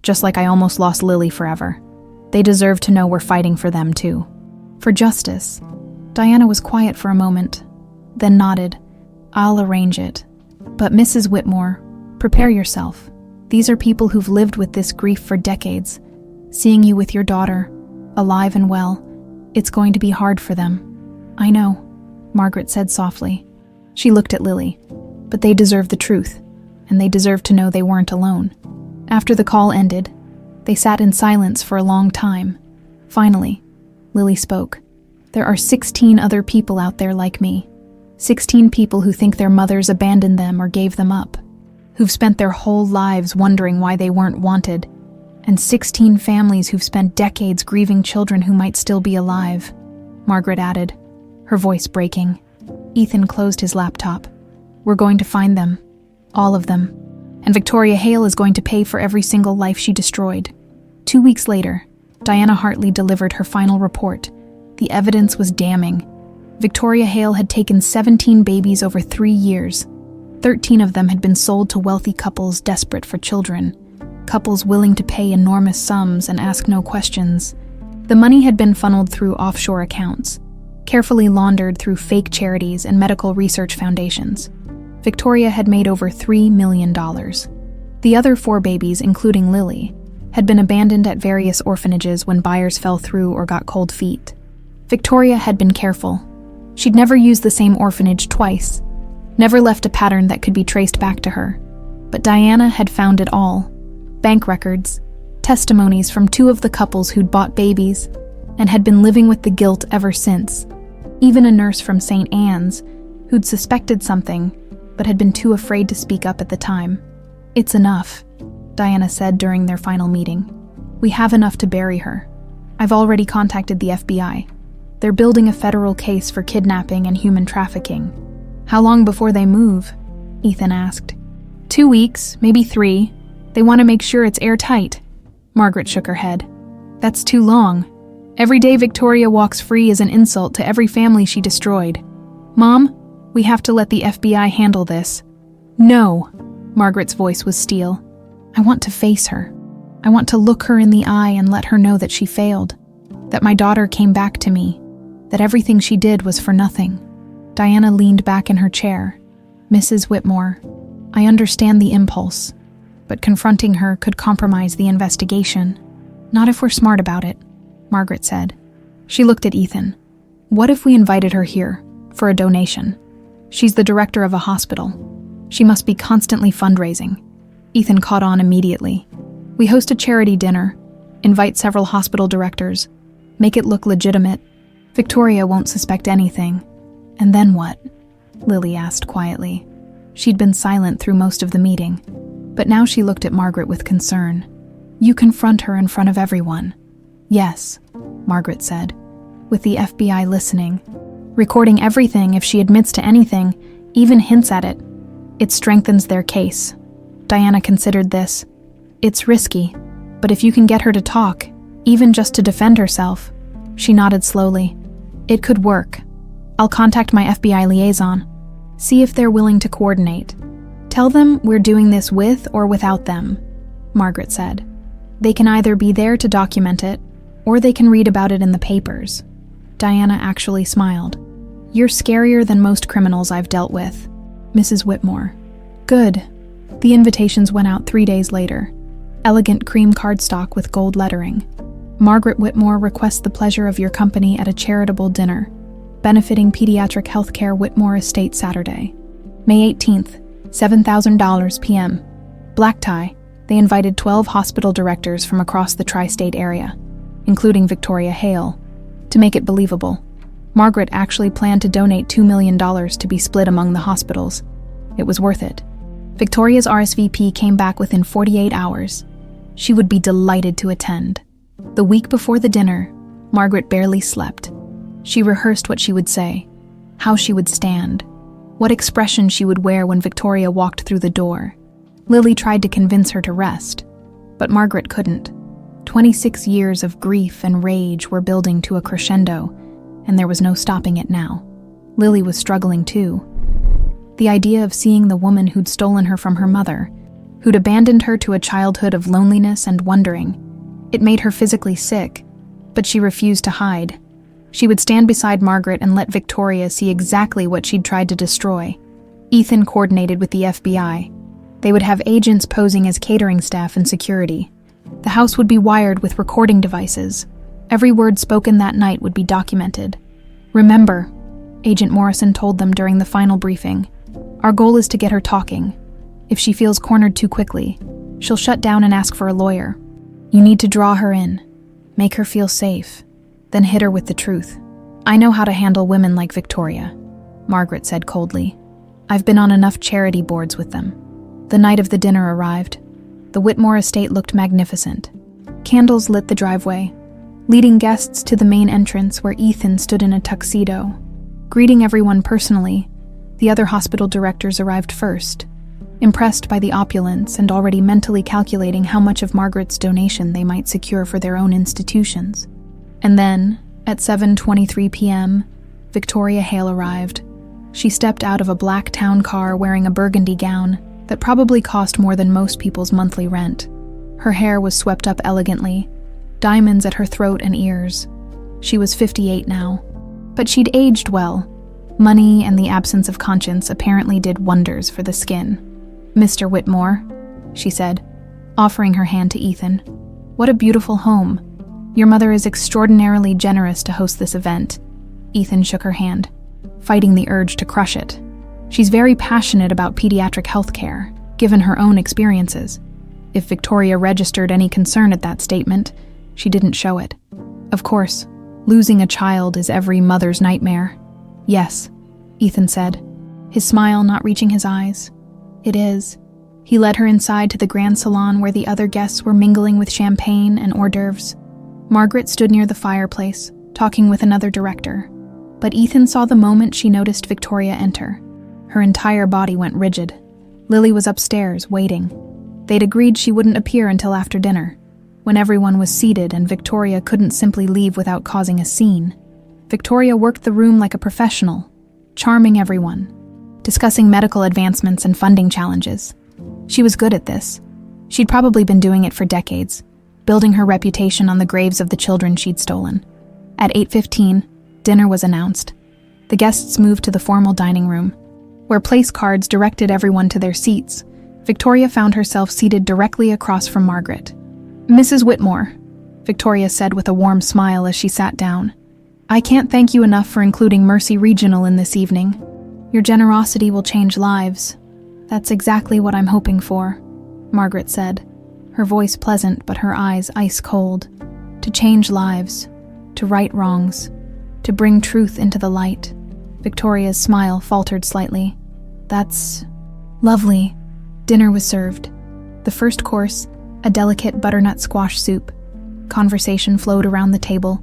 S1: just like I almost lost Lily forever. They deserve to know we're fighting for them too. For justice. Diana was quiet for a moment, then nodded. I'll arrange it. But Mrs. Whitmore, prepare yourself. These are people who've lived with this grief for decades. Seeing you with your daughter, alive and well, it's going to be hard for them. I know, Margaret said softly. She looked at Lily. But they deserve the truth, and they deserve to know they weren't alone. After the call ended, they sat in silence for a long time. Finally, Lily spoke. There are 16 other people out there like me. 16 people who think their mothers abandoned them or gave them up, who've spent their whole lives wondering why they weren't wanted, and 16 families who've spent decades grieving children who might still be alive, Margaret added, her voice breaking. Ethan closed his laptop. We're going to find them, all of them, and Victoria Hale is going to pay for every single life she destroyed. 2 weeks later, Diana Hartley delivered her final report. The evidence was damning. Victoria Hale had taken 17 babies over 3 years. 13 of them had been sold to wealthy couples desperate for children, couples willing to pay enormous sums and ask no questions. The money had been funneled through offshore accounts, carefully laundered through fake charities and medical research foundations. Victoria had made over $3 million. The other 4 babies, including Lily, had been abandoned at various orphanages when buyers fell through or got cold feet. Victoria had been careful. She'd never used the same orphanage twice, never left a pattern that could be traced back to her. But Diana had found it all. Bank records, testimonies from 2 of the couples who'd bought babies and had been living with the guilt ever since. Even a nurse from St. Anne's who'd suspected something but had been too afraid to speak up at the time. It's enough, Diana said during their final meeting. We have enough to bury her. I've already contacted the FBI. They're building a federal case for kidnapping and human trafficking. How long before they move? Ethan asked. 2 weeks, maybe 3. They want to make sure it's airtight. Margaret shook her head. That's too long. Every day Victoria walks free is an insult to every family she destroyed. Mom, we have to let the FBI handle this. No. Margaret's voice was steel. I want to face her. I want to look her in the eye and let her know that she failed. That my daughter came back to me. That everything she did was for nothing. Diana leaned back in her chair. Mrs. Whitmore, I understand the impulse, but confronting her could compromise the investigation. Not if we're smart about it, Margaret said. She looked at Ethan. What if we invited her here, for a donation? She's the director of a hospital. She must be constantly fundraising. Ethan caught on immediately. We host a charity dinner, invite several hospital directors, make it look legitimate. Victoria won't suspect anything. And then what? Lily asked quietly. She'd been silent through most of the meeting, but now she looked at Margaret with concern. You confront her in front of everyone. Yes, Margaret said, with the FBI listening, recording everything if she admits to anything, even hints at it. It strengthens their case. Diana considered this. It's risky, but if you can get her to talk, even just to defend herself. She nodded slowly. It could work. I'll contact my FBI liaison. See if they're willing to coordinate. Tell them we're doing this with or without them, Margaret said. They can either be there to document it, or they can read about it in the papers. Diana actually smiled. You're scarier than most criminals I've dealt with, Mrs. Whitmore. Good. The invitations went out 3 days later. Elegant cream cardstock with gold lettering. Margaret Whitmore requests the pleasure of your company at a charitable dinner, benefiting pediatric healthcare Whitmore Estate Saturday, May 18th, $7,000 p.m. Black tie. They invited 12 hospital directors from across the tri-state area, including Victoria Hale. To make it believable, Margaret actually planned to donate $2 million to be split among the hospitals. It was worth it. Victoria's RSVP came back within 48 hours. She would be delighted to attend. The week before the dinner, Margaret barely slept. She rehearsed what she would say, how she would stand, what expression she would wear when Victoria walked through the door. Lily tried to convince her to rest, but Margaret couldn't. 26 years of grief and rage were building to a crescendo, and there was no stopping it now. Lily was struggling too. The idea of seeing the woman who'd stolen her from her mother, who'd abandoned her to a childhood of loneliness and wondering, it made her physically sick, but she refused to hide. She would stand beside Margaret and let Victoria see exactly what she'd tried to destroy. Ethan coordinated with the FBI. They would have agents posing as catering staff and security. The house would be wired with recording devices. Every word spoken that night would be documented. Remember, Agent Morrison told them during the final briefing, our goal is to get her talking. If she feels cornered too quickly, she'll shut down and ask for a lawyer. You need to draw her in, make her feel safe, then hit her with the truth. I know how to handle women like Victoria, Margaret said coldly. I've been on enough charity boards with them. The night of the dinner arrived. The Whitmore Estate looked magnificent. Candles lit the driveway, leading guests to the main entrance where Ethan stood in a tuxedo. Greeting everyone personally, the other hospital directors arrived first, impressed by the opulence and already mentally calculating how much of Margaret's donation they might secure for their own institutions. And then, at 7:23 p.m., Victoria Hale arrived. She stepped out of a black town car wearing a burgundy gown that probably cost more than most people's monthly rent. Her hair was swept up elegantly, diamonds at her throat and ears. She was 58 now, but she'd aged well. Money and the absence of conscience apparently did wonders for the skin. Mr. Whitmore, she said, offering her hand to Ethan. What a beautiful home. Your mother is extraordinarily generous to host this event. Ethan shook her hand, fighting the urge to crush it. She's very passionate about pediatric health care, given her own experiences. If Victoria registered any concern at that statement, she didn't show it. Of course, losing a child is every mother's nightmare. Yes, Ethan said, his smile not reaching his eyes. It is. He led her inside to the grand salon where the other guests were mingling with champagne and hors d'oeuvres. Margaret stood near the fireplace, talking with another director. But Ethan saw the moment she noticed Victoria enter. Her entire body went rigid. Lily was upstairs, waiting. They'd agreed she wouldn't appear until after dinner, when everyone was seated and Victoria couldn't simply leave without causing a scene. Victoria worked the room like a professional, charming everyone, discussing medical advancements and funding challenges. She was good at this. She'd probably been doing it for decades, building her reputation on the graves of the children she'd stolen. At 8:15, dinner was announced. The guests moved to the formal dining room, where place cards directed everyone to their seats. Victoria found herself seated directly across from Margaret. "Mrs. Whitmore," Victoria said with a warm smile as she sat down, "I can't thank you enough for including Mercy Regional in this evening. Your generosity will change lives." "That's exactly what I'm hoping for," Margaret said, her voice pleasant but her eyes ice cold. "To change lives, to right wrongs, to bring truth into the light." Victoria's smile faltered slightly. "That's lovely." Dinner was served. The first course, a delicate butternut squash soup. Conversation flowed around the table,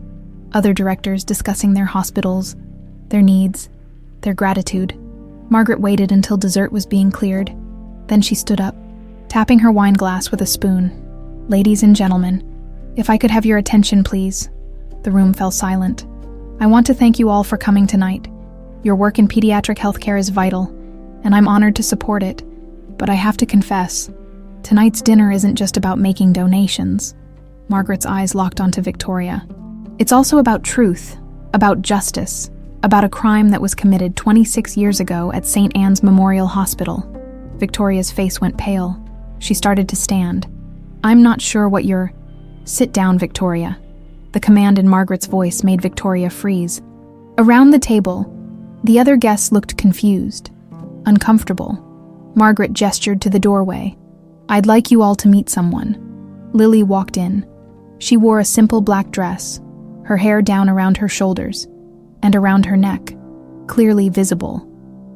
S1: other directors discussing their hospitals, their needs, their gratitude. Margaret waited until dessert was being cleared. Then she stood up, tapping her wine glass with a spoon. "Ladies and gentlemen, if I could have your attention, please." The room fell silent. "I want to thank you all for coming tonight. Your work in pediatric healthcare is vital, and I'm honored to support it. But I have to confess, tonight's dinner isn't just about making donations." Margaret's eyes locked onto Victoria. "It's also about truth, about justice, about a crime that was committed 26 years ago at St. Anne's Memorial Hospital." Victoria's face went pale. She started to stand. "I'm not sure what you're—" "Sit down, Victoria." The command in Margaret's voice made Victoria freeze. Around the table, the other guests looked confused, uncomfortable. Margaret gestured to the doorway. "I'd like you all to meet someone." Lily walked in. She wore a simple black dress, her hair down around her shoulders, and around her neck, clearly visible,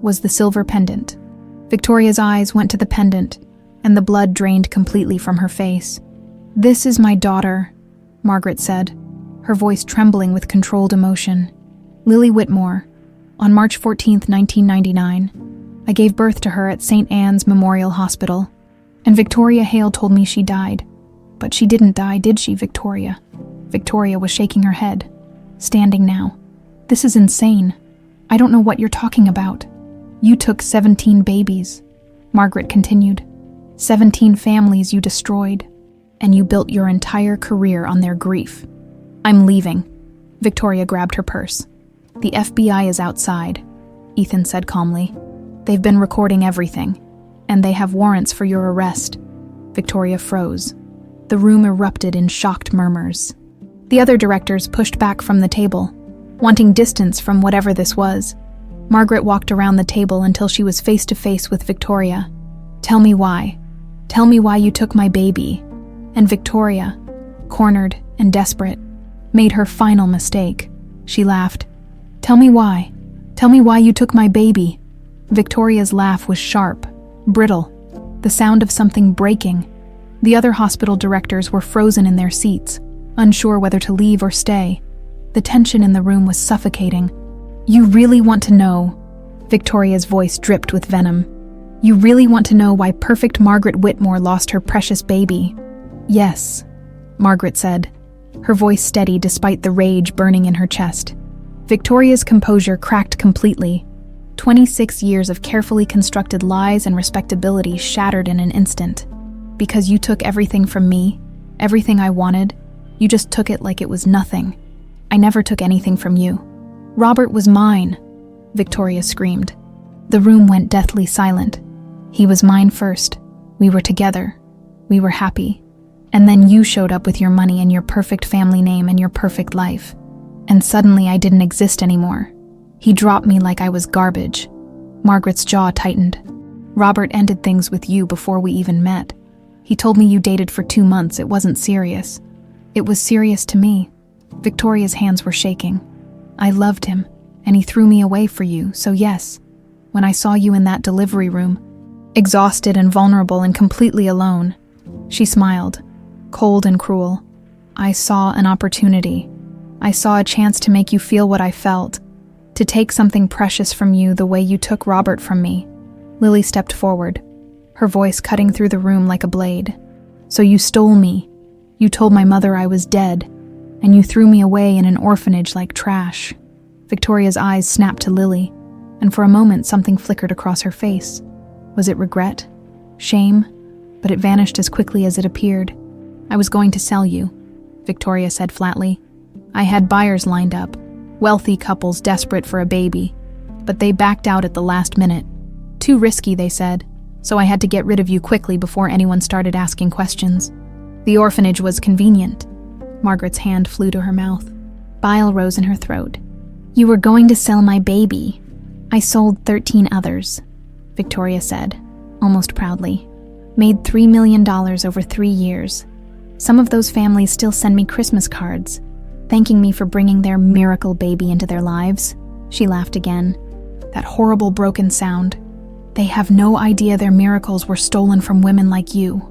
S1: was the silver pendant. Victoria's eyes went to the pendant, and the blood drained completely from her face. "This is my daughter," Margaret said, her voice trembling with controlled emotion. "Lily Whitmore. On March 14, 1999, I gave birth to her at St. Anne's Memorial Hospital, and Victoria Hale told me she died. But she didn't die, did she, Victoria?" Victoria was shaking her head, standing now. "This is insane. I don't know what you're talking about." "You took 17 babies," Margaret continued. "17 families you destroyed, and you built your entire career on their grief." "I'm leaving." Victoria grabbed her purse. "The FBI is outside," Ethan said calmly. "They've been recording everything, and they have warrants for your arrest." Victoria froze. The room erupted in shocked murmurs. The other directors pushed back from the table, wanting distance from whatever this was. Margaret walked around the table until she was face to face with Victoria. "Tell me why. Tell me why you took my baby." And Victoria, cornered and desperate, made her final mistake. She laughed. "Tell me why. Tell me why you took my baby." Victoria's laugh was sharp, brittle, the sound of something breaking. The other hospital directors were frozen in their seats, unsure whether to leave or stay. The tension in the room was suffocating. "You really want to know?" Victoria's voice dripped with venom. "You really want to know why perfect Margaret Whitmore lost her precious baby?" "Yes," Margaret said, her voice steady despite the rage burning in her chest. Victoria's composure cracked completely. 26 years of carefully constructed lies and respectability shattered in an instant. "Because you took everything from me, everything I wanted, you just took it like it was nothing. I never took anything from you." "Robert was mine," Victoria screamed. The room went deathly silent. "He was mine first. We were together. We were happy. And then you showed up with your money and your perfect family name and your perfect life. And suddenly I didn't exist anymore. He dropped me like I was garbage." Margaret's jaw tightened. "Robert ended things with you before we even met. He told me you dated for 2 months. It wasn't serious. It was serious to me." Victoria's hands were shaking. "I loved him, and he threw me away for you, so yes. When I saw you in that delivery room, exhausted and vulnerable and completely alone," she smiled, cold and cruel, "I saw an opportunity. I saw a chance to make you feel what I felt, to take something precious from you the way you took Robert from me." Lily stepped forward, her voice cutting through the room like a blade. "So you stole me. You told my mother I was dead, and you threw me away in an orphanage like trash." Victoria's eyes snapped to Lily, and for a moment something flickered across her face. Was it regret? Shame? But it vanished as quickly as it appeared. "I was going to sell you," Victoria said flatly. "I had buyers lined up, wealthy couples desperate for a baby, but they backed out at the last minute. Too risky, they said, so I had to get rid of you quickly before anyone started asking questions. The orphanage was convenient." Margaret's hand flew to her mouth. Bile rose in her throat. "You were going to sell my baby. I sold 13 others," Victoria said, almost proudly. "Made $3 million over 3 years. Some of those families still send me Christmas cards, thanking me for bringing their miracle baby into their lives." She laughed again. That horrible broken sound. "They have no idea their miracles were stolen from women like you."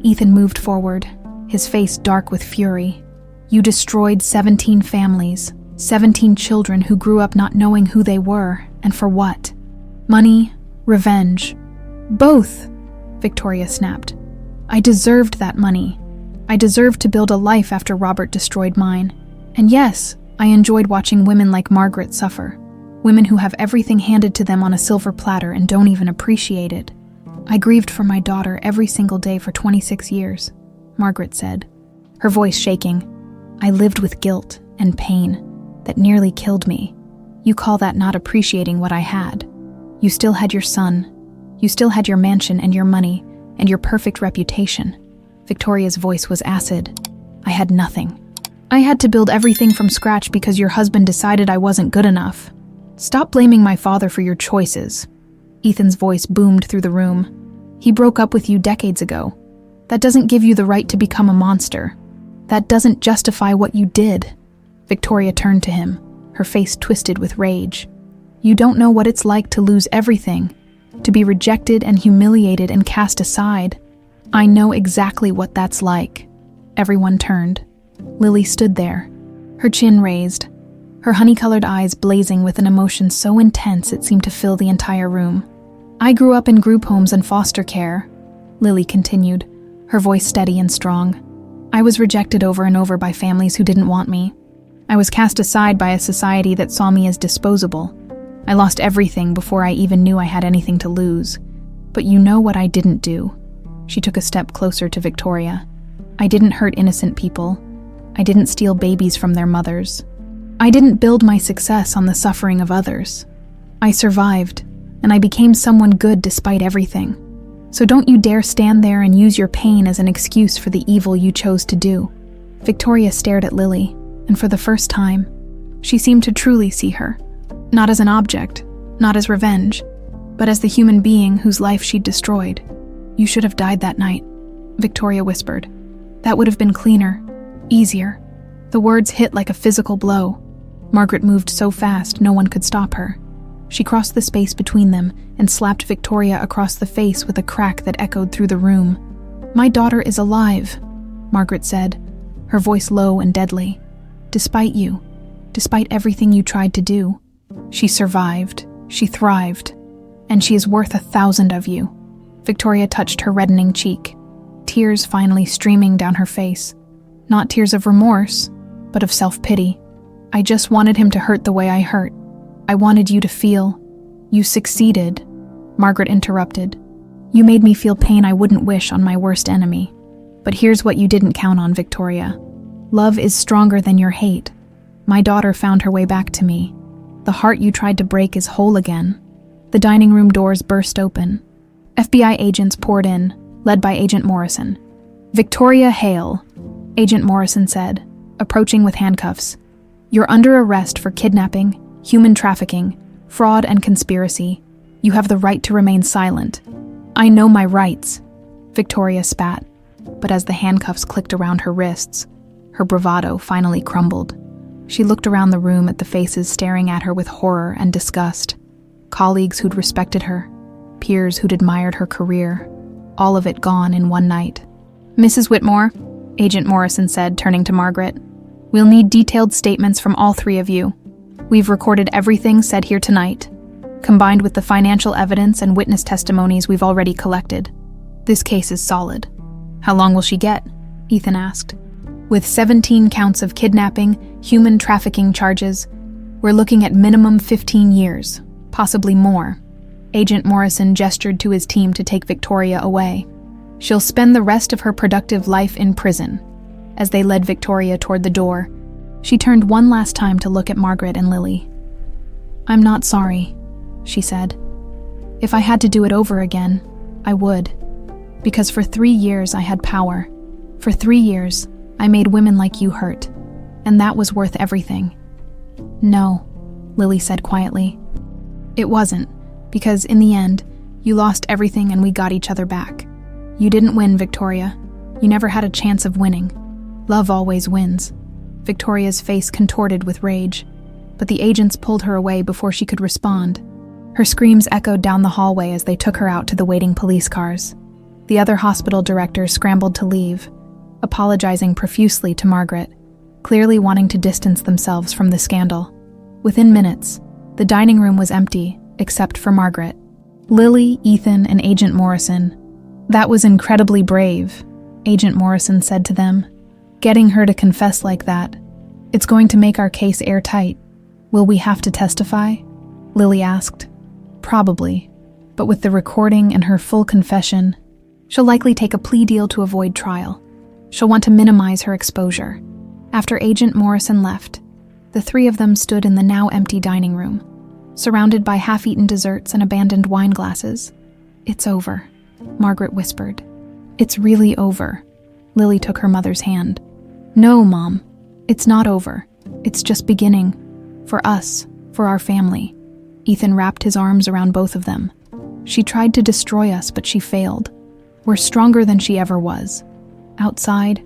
S1: Ethan moved forward, his face dark with fury. "You destroyed 17 families, 17 children who grew up not knowing who they were, and for what? Money, revenge. Both," Victoria snapped. "I deserved that money. I deserved to build a life after Robert destroyed mine. And yes, I enjoyed watching women like Margaret suffer. Women who have everything handed to them on a silver platter and don't even appreciate it. I grieved for my daughter every single day for 26 years, Margaret said, her voice shaking. "I lived with guilt and pain that nearly killed me. You call that not appreciating what I had? You still had your son. You still had your mansion and your money and your perfect reputation." Victoria's voice was acid. "I had nothing. I had to build everything from scratch because your husband decided I wasn't good enough. Stop blaming my father for your choices." Ethan's voice boomed through the room. "He broke up with you decades ago. That doesn't give you the right to become a monster. That doesn't justify what you did." Victoria turned to him, her face twisted with rage. "You don't know what it's like to lose everything, to be rejected and humiliated and cast aside. I know exactly what that's like." Everyone turned. Lily stood there, her chin raised, her honey-colored eyes blazing with an emotion so intense it seemed to fill the entire room. "I grew up in group homes and foster care," Lily continued, her voice steady and strong. "I was rejected over and over by families who didn't want me. I was cast aside by a society that saw me as disposable. I lost everything before I even knew I had anything to lose. But you know what I didn't do?" She took a step closer to Victoria. "I didn't hurt innocent people. I didn't steal babies from their mothers. I didn't build my success on the suffering of others. I survived, and I became someone good despite everything. So don't you dare stand there and use your pain as an excuse for the evil you chose to do." Victoria stared at Lily, and for the first time, she seemed to truly see her, not as an object, not as revenge, but as the human being whose life she'd destroyed. "You should have died that night," Victoria whispered. "That would have been cleaner, easier." The words hit like a physical blow. Margaret moved so fast no one could stop her. She crossed the space between them and slapped Victoria across the face with a crack that echoed through the room. "My daughter is alive," Margaret said, her voice low and deadly. "Despite you, despite everything you tried to do, she survived, she thrived, and she is worth 1,000 of you." Victoria touched her reddening cheek, tears finally streaming down her face. Not tears of remorse, but of self-pity. "I just wanted him to hurt the way I hurt. I wanted you to feel." "You succeeded," Margaret interrupted. "You made me feel pain I wouldn't wish on my worst enemy. But here's what you didn't count on, Victoria. Love is stronger than your hate. My daughter found her way back to me. The heart you tried to break is whole again." The dining room doors burst open. FBI agents poured in, led by Agent Morrison. "Victoria Hale," Agent Morrison said, approaching with handcuffs. "You're under arrest for kidnapping, human trafficking, fraud, and conspiracy. You have the right to remain silent." "I know my rights," Victoria spat, but as the handcuffs clicked around her wrists, her bravado finally crumbled. She looked around the room at the faces staring at her with horror and disgust. Colleagues who'd respected her, peers who'd admired her career, all of it gone in one night. "Mrs. Whitmore," Agent Morrison said, turning to Margaret, We'll need detailed statements from all three of you. We've recorded everything said here tonight, combined with the financial evidence and witness testimonies we've already collected. This case is solid. How long will she get? Ethan asked. With 17 counts of kidnapping, human trafficking charges, we're looking at minimum 15 years, possibly more. Agent Morrison gestured to his team to take Victoria away. She'll spend the rest of her productive life in prison. As they led Victoria toward the door, she turned one last time to look at Margaret and Lily. "I'm not sorry," she said. "If I had to do it over again, I would. Because for 3 years I had power. For 3 years, I made women like you hurt. And that was worth everything." "No," Lily said quietly. "It wasn't, because in the end, you lost everything and we got each other back. You didn't win, Victoria. You never had a chance of winning. Love always wins." Victoria's face contorted with rage, but the agents pulled her away before she could respond. Her screams echoed down the hallway as they took her out to the waiting police cars. The other hospital directors scrambled to leave, apologizing profusely to Margaret, clearly wanting to distance themselves from the scandal. Within minutes, the dining room was empty, except for Margaret. Lily, Ethan, and Agent Morrison. "That was incredibly brave," Agent Morrison said to them. "Getting her to confess like that. It's going to make our case airtight. Will we have to testify?" Lily asked. "Probably, but with the recording and her full confession, she'll likely take a plea deal to avoid trial. She'll want to minimize her exposure." After Agent Morrison left, the three of them stood in the now empty dining room, surrounded by half-eaten desserts and abandoned wine glasses. "It's over," Margaret whispered. "It's really over." Lily took her mother's hand. "No, Mom, it's not over. It's just beginning. For us, for our family." Ethan wrapped his arms around both of them. "She tried to destroy us, but she failed. We're stronger than she ever was." Outside,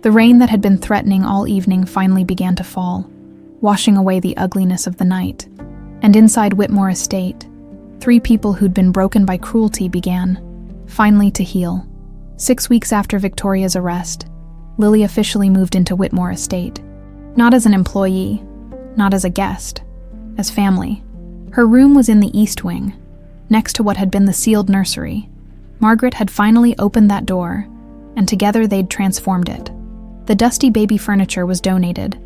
S1: the rain that had been threatening all evening finally began to fall, washing away the ugliness of the night. And inside Whitmore Estate, 3 people who'd been broken by cruelty began, finally to heal. 6 weeks after Victoria's arrest, Lily officially moved into Whitmore Estate. Not as an employee, not as a guest, as family. Her room was in the East Wing, next to what had been the sealed nursery. Margaret had finally opened that door, and together they'd transformed it. The dusty baby furniture was donated,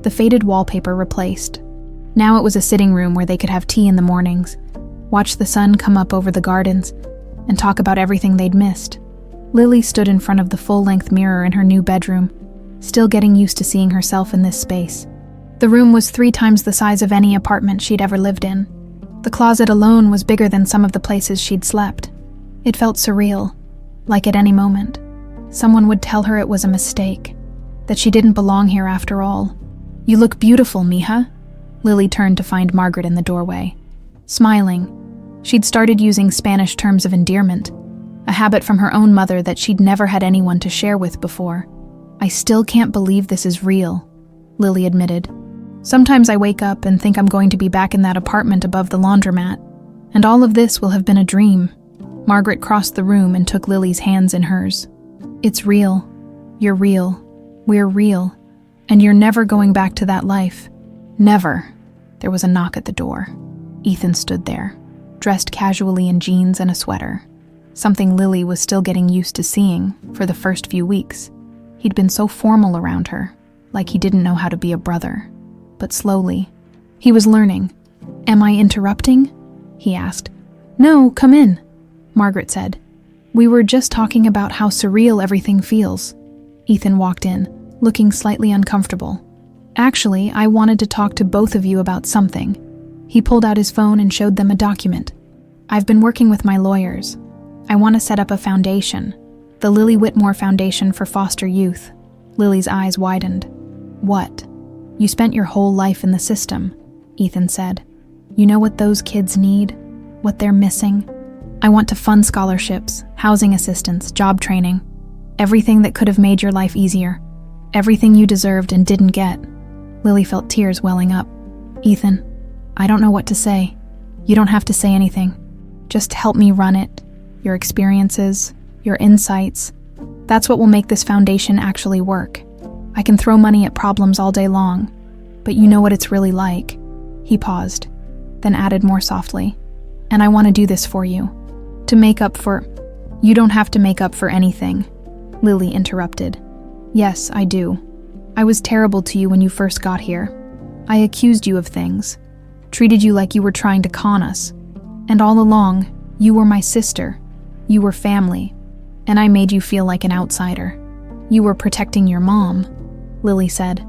S1: the faded wallpaper replaced. Now it was a sitting room where they could have tea in the mornings, watch the sun come up over the gardens, and talk about everything they'd missed. Lily stood in front of the full-length mirror in her new bedroom, still getting used to seeing herself in this space. The room was 3 times the size of any apartment she'd ever lived in. The closet alone was bigger than some of the places she'd slept. It felt surreal, like at any moment someone would tell her it was a mistake, that she didn't belong here after all. "You look beautiful, mija." Lily turned to find Margaret in the doorway. Smiling, she'd started using Spanish terms of endearment, a habit from her own mother that she'd never had anyone to share with before. "I still can't believe this is real," Lily admitted. "Sometimes I wake up and think I'm going to be back in that apartment above the laundromat, and all of this will have been a dream." Margaret crossed the room and took Lily's hands in hers. "It's real. You're real. We're real. And you're never going back to that life. Never." There was a knock at the door. Ethan stood there, dressed casually in jeans and a sweater, something Lily was still getting used to seeing for the first few weeks. He'd been so formal around her, like he didn't know how to be a brother. But slowly, he was learning. "Am I interrupting?" he asked. "No, come in," Margaret said. "We were just talking about how surreal everything feels." Ethan walked in, looking slightly uncomfortable. "Actually, I wanted to talk to both of you about something." He pulled out his phone and showed them a document. "I've been working with my lawyers. I want to set up a foundation, the Lily Whitmore Foundation for Foster Youth." Lily's eyes widened. "What? You spent your whole life in the system," Ethan said. "You know what those kids need? What they're missing? I want to fund scholarships, housing assistance, job training. Everything that could have made your life easier. Everything you deserved and didn't get." Lily felt tears welling up. "Ethan, I don't know what to say. You don't have to say anything. Just help me run it. Your experiences, your insights. That's what will make this foundation actually work." I can throw money at problems all day long, but you know what it's really like." He paused, then added more softly, "And I want to do this for you. To make up for—" "You don't have to make up for anything," Lily interrupted. "Yes, I do. I was terrible to you when you first got here. I accused you of things, treated you like you were trying to con us. And all along, you were my sister. You were family. And I made you feel like an outsider. You were protecting your mom," Lily said.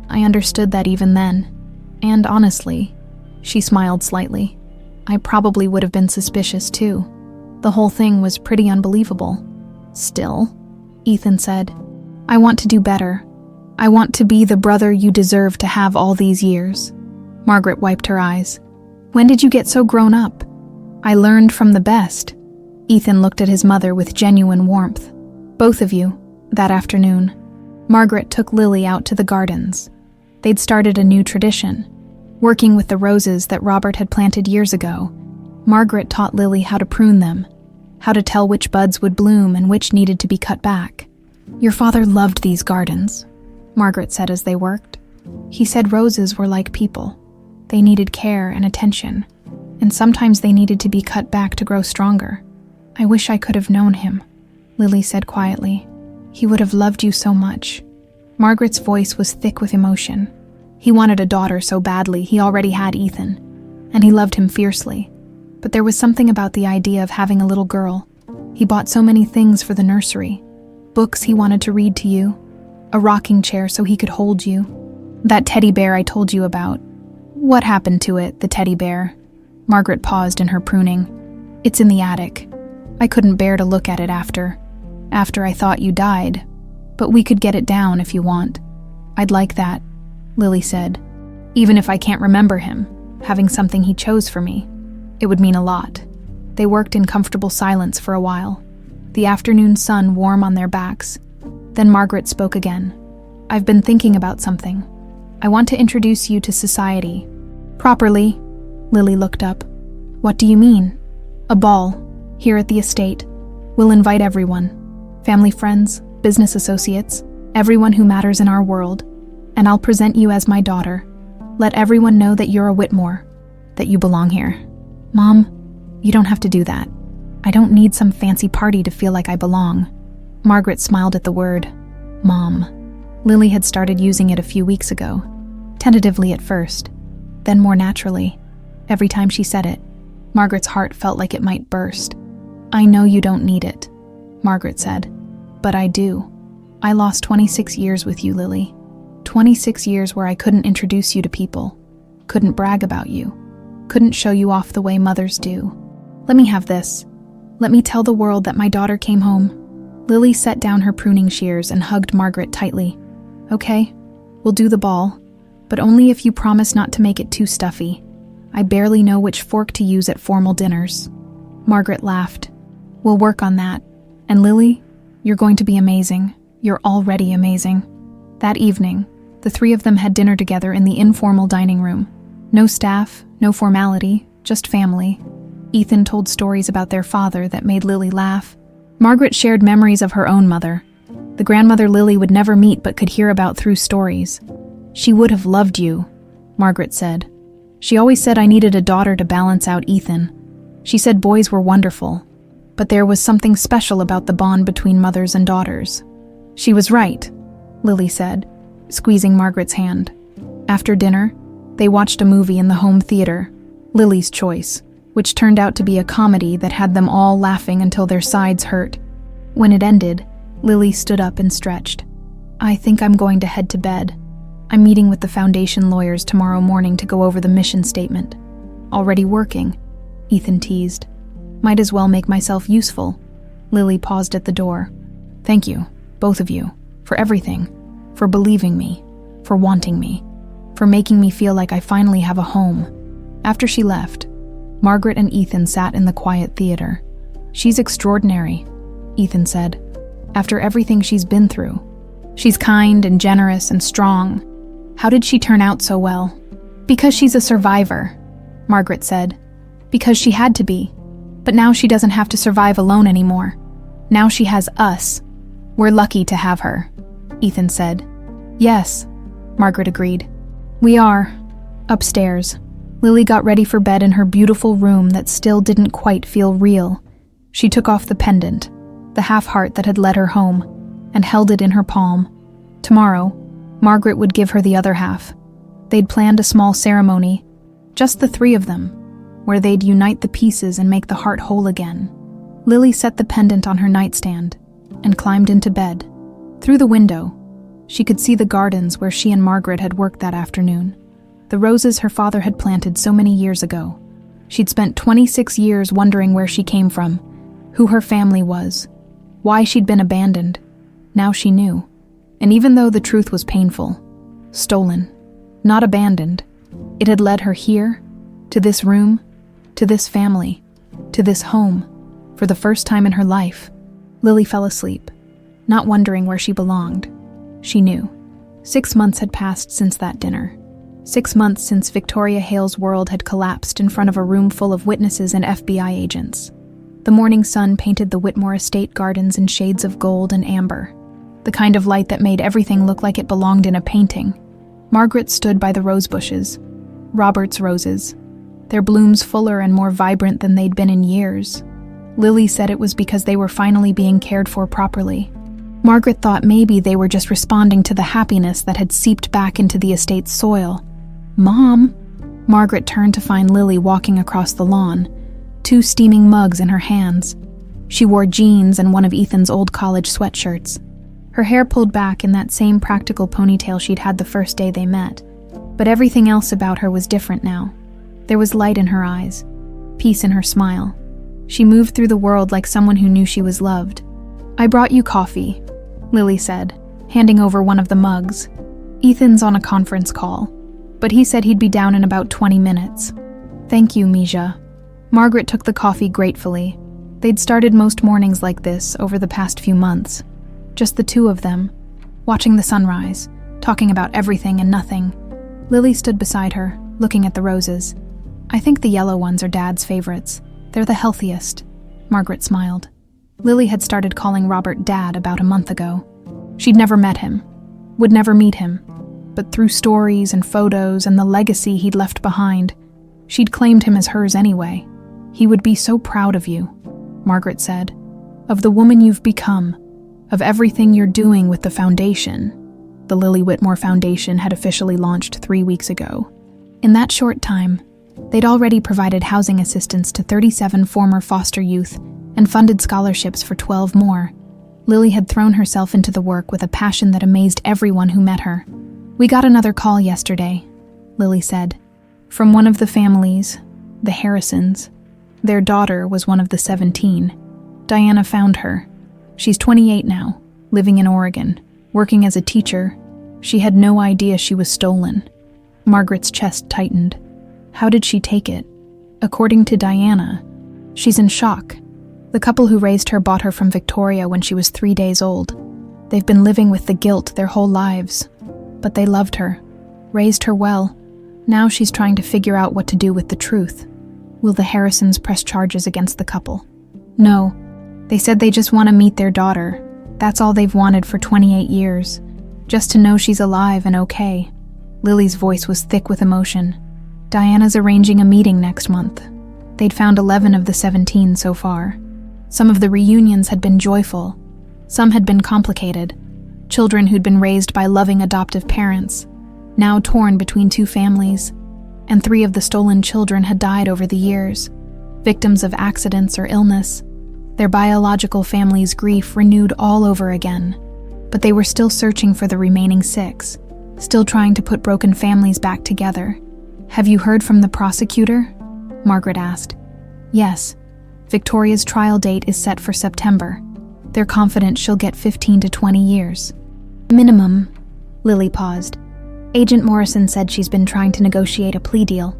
S1: "I understood that even then. And honestly," she smiled slightly, "I probably would have been suspicious too. The whole thing was pretty unbelievable." "Still," Ethan said, "I want to do better. I want to be the brother you deserve to have all these years." Margaret wiped her eyes. "When did you get so grown up?" "I learned from the best." Ethan looked at his mother with genuine warmth. "Both of you," that afternoon. Margaret took Lily out to the gardens. They'd started a new tradition, working with the roses that Robert had planted years ago. Margaret taught Lily how to prune them, how to tell which buds would bloom and which needed to be cut back. "Your father loved these gardens," Margaret said as they worked. "He said roses were like people. They needed care and attention, and sometimes they needed to be cut back to grow stronger. I wish I could have known him," Lily said quietly. "He would have loved you so much." Margaret's voice was thick with emotion. He wanted a daughter so badly. He already had Ethan, and he loved him fiercely. But there was something about the idea of having a little girl. He bought so many things for the nursery. Books he wanted to read to you, a rocking chair so he could hold you, that teddy bear I told you about. "What happened to it, the teddy bear?" Margaret paused in her pruning. "It's in the attic. I couldn't bear to look at it after I thought you died. But we could get it down if you want." "I'd like that," Lily said. "Even if I can't remember him, having something he chose for me. It would mean a lot." They worked in comfortable silence for a while, the afternoon sun warm on their backs. Then Margaret spoke again. "I've been thinking about something. I want to introduce you to society." "Properly?" Lily looked up. "What do you mean?" "A ball, here at the estate. We'll invite everyone. Family, friends, business associates, everyone who matters in our world. And I'll present you as my daughter. Let everyone know that you're a Whitmore, that you belong here." "Mom, you don't have to do that. I don't need some fancy party to feel like I belong." Margaret smiled at the word, Mom. Lily had started using it a few weeks ago, tentatively at first, then more naturally. Every time she said it, Margaret's heart felt like it might burst. "I know you don't need it," Margaret said, "but I do. I lost 26 years with you, Lily. 26 years where I couldn't introduce you to people, couldn't brag about you, couldn't show you off the way mothers do. Let me have this. Let me tell the world that my daughter came home." Lily set down her pruning shears and hugged Margaret tightly. "Okay, we'll do the ball, but only if you promise not to make it too stuffy. I barely know which fork to use at formal dinners." Margaret laughed. "We'll work on that. And Lily, you're going to be amazing. You're already amazing." That evening, the three of them had dinner together in the informal dining room. No staff, no formality, just family. Ethan told stories about their father that made Lily laugh. Margaret shared memories of her own mother, the grandmother Lily would never meet but could hear about through stories. "She would have loved you," Margaret said. "She always said I needed a daughter to balance out Ethan. She said boys were wonderful, but there was something special about the bond between mothers and daughters." "She was right," Lily said, squeezing Margaret's hand. After dinner, they watched a movie in the home theater, Lily's choice, which turned out to be a comedy that had them all laughing until their sides hurt. When it ended, Lily stood up and stretched. "I think I'm going to head to bed. I'm meeting with the foundation lawyers tomorrow morning to go over the mission statement." "Already working?" Ethan teased. "Might as well make myself useful." Lily paused at the door. "Thank you, both of you, for everything, for believing me, for wanting me, for making me feel like I finally have a home." After she left, Margaret and Ethan sat in the quiet theater. "She's extraordinary," Ethan said, "after everything she's been through. She's kind and generous and strong. How did she turn out so well?" "Because she's a survivor," Margaret said. "Because she had to be. But now she doesn't have to survive alone anymore. Now she has us. We're lucky to have her," Ethan said. Yes, Margaret agreed. We are. Upstairs. Lily got ready for bed in her beautiful room that still didn't quite feel real. She took off the pendant, the half-heart that had led her home, and held it in her palm. Tomorrow, Margaret would give her the other half. They'd planned a small ceremony, just the three of them, where they'd unite the pieces and make the heart whole again. Lily set the pendant on her nightstand and climbed into bed. Through the window, she could see the gardens where she and Margaret had worked that afternoon. The roses her father had planted so many years ago. She'd spent 26 years wondering where she came from, who her family was, why she'd been abandoned. Now she knew. And even though the truth was painful, stolen, not abandoned, it had led her here, to this room, to this family, to this home. For the first time in her life, Lily fell asleep, not wondering where she belonged. She knew. 6 months had passed since that dinner. 6 months since Victoria Hale's world had collapsed in front of a room full of witnesses and FBI agents. The morning sun painted the Whitmore Estate gardens in shades of gold and amber, the kind of light that made everything look like it belonged in a painting. Margaret stood by the rose bushes, Robert's roses, their blooms fuller and more vibrant than they'd been in years. Lily said it was because they were finally being cared for properly. Margaret thought maybe they were just responding to the happiness that had seeped back into the estate's soil. "Mom!" Margaret turned to find Lily walking across the lawn, 2 steaming mugs in her hands. She wore jeans and one of Ethan's old college sweatshirts. Her hair pulled back in that same practical ponytail she'd had the first day they met. But everything else about her was different now. There was light in her eyes, peace in her smile. She moved through the world like someone who knew she was loved. "I brought you coffee," Lily said, handing over one of the mugs. "Ethan's on a conference call, but he said he'd be down in about 20 minutes. "Thank you, Misha." Margaret took the coffee gratefully. They'd started most mornings like this over the past few months. Just the two of them, watching the sunrise, talking about everything and nothing. Lily stood beside her, looking at the roses. "I think the yellow ones are Dad's favorites. They're the healthiest." Margaret smiled. Lily had started calling Robert Dad about a month ago. She'd never met him, would never meet him, but through stories and photos and the legacy he'd left behind, she'd claimed him as hers anyway. "He would be so proud of you," Margaret said, "of the woman you've become, of everything you're doing with the foundation." The Lily Whitmore Foundation had officially launched 3 weeks ago. In that short time, they'd already provided housing assistance to 37 former foster youth and funded scholarships for 12 more. Lily had thrown herself into the work with a passion that amazed everyone who met her. "We got another call yesterday," Lily said, "from one of the families, the Harrisons. Their daughter was one of the 17. Diana found her. She's 28 now, living in Oregon, working as a teacher. She had no idea she was stolen." Margaret's chest tightened. How did she take it? According to Diana, she's in shock. The couple who raised her bought her from Victoria when she was 3 days old. They've been living with the guilt their whole lives. But they loved her, raised her well. Now she's trying to figure out what to do with the truth. Will the Harrisons press charges against the couple? No. They said they just want to meet their daughter. That's all they've wanted for 28 years. Just to know she's alive and okay. Lily's voice was thick with emotion. Diana's arranging a meeting next month. They'd found 11 of the 17 so far. Some of the reunions had been joyful. Some had been complicated. Children who'd been raised by loving adoptive parents, now torn between 2 families. And 3 of the stolen children had died over the years, victims of accidents or illness. Their biological family's grief renewed all over again. But they were still searching for the remaining 6, still trying to put broken families back together. "Have you heard from the prosecutor?" Margaret asked. "Yes. Victoria's trial date is set for September. They're confident she'll get 15 to 20 years. Minimum." Lily paused. "Agent Morrison said she's been trying to negotiate a plea deal,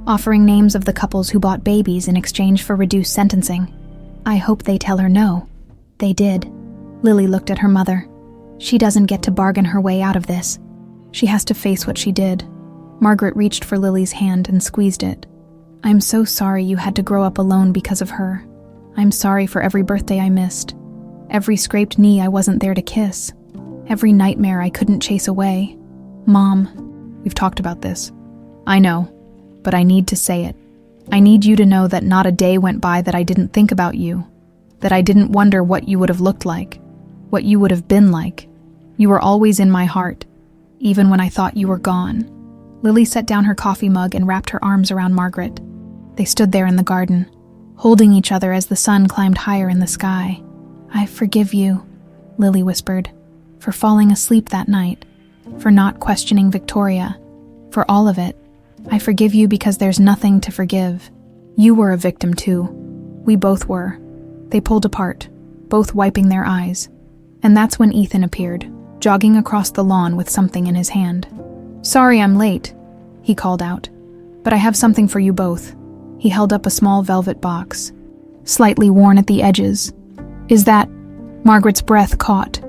S1: offering names of the couples who bought babies in exchange for reduced sentencing. I hope they tell her no." "They did." Lily looked at her mother. "She doesn't get to bargain her way out of this. She has to face what she did." Margaret reached for Lily's hand and squeezed it. "I'm so sorry you had to grow up alone because of her. I'm sorry for every birthday I missed, every scraped knee I wasn't there to kiss, every nightmare I couldn't chase away. Mom, we've talked about this. I know, but I need to say it. I need you to know that not a day went by that I didn't think about you, that I didn't wonder what you would have looked like, what you would have been like. You were always in my heart, even when I thought you were gone. Lily set down her coffee mug and wrapped her arms around Margaret. They stood there in the garden, holding each other as the sun climbed higher in the sky. I forgive you, Lily whispered, for falling asleep that night, for not questioning Victoria, for all of it. I forgive you because there's nothing to forgive. You were a victim too. We both were. They pulled apart, both wiping their eyes. And that's when Ethan appeared, jogging across the lawn with something in his hand. Sorry I'm late, he called out, but I have something for you both. He held up a small velvet box, slightly worn at the edges. Is that? Margaret's breath caught.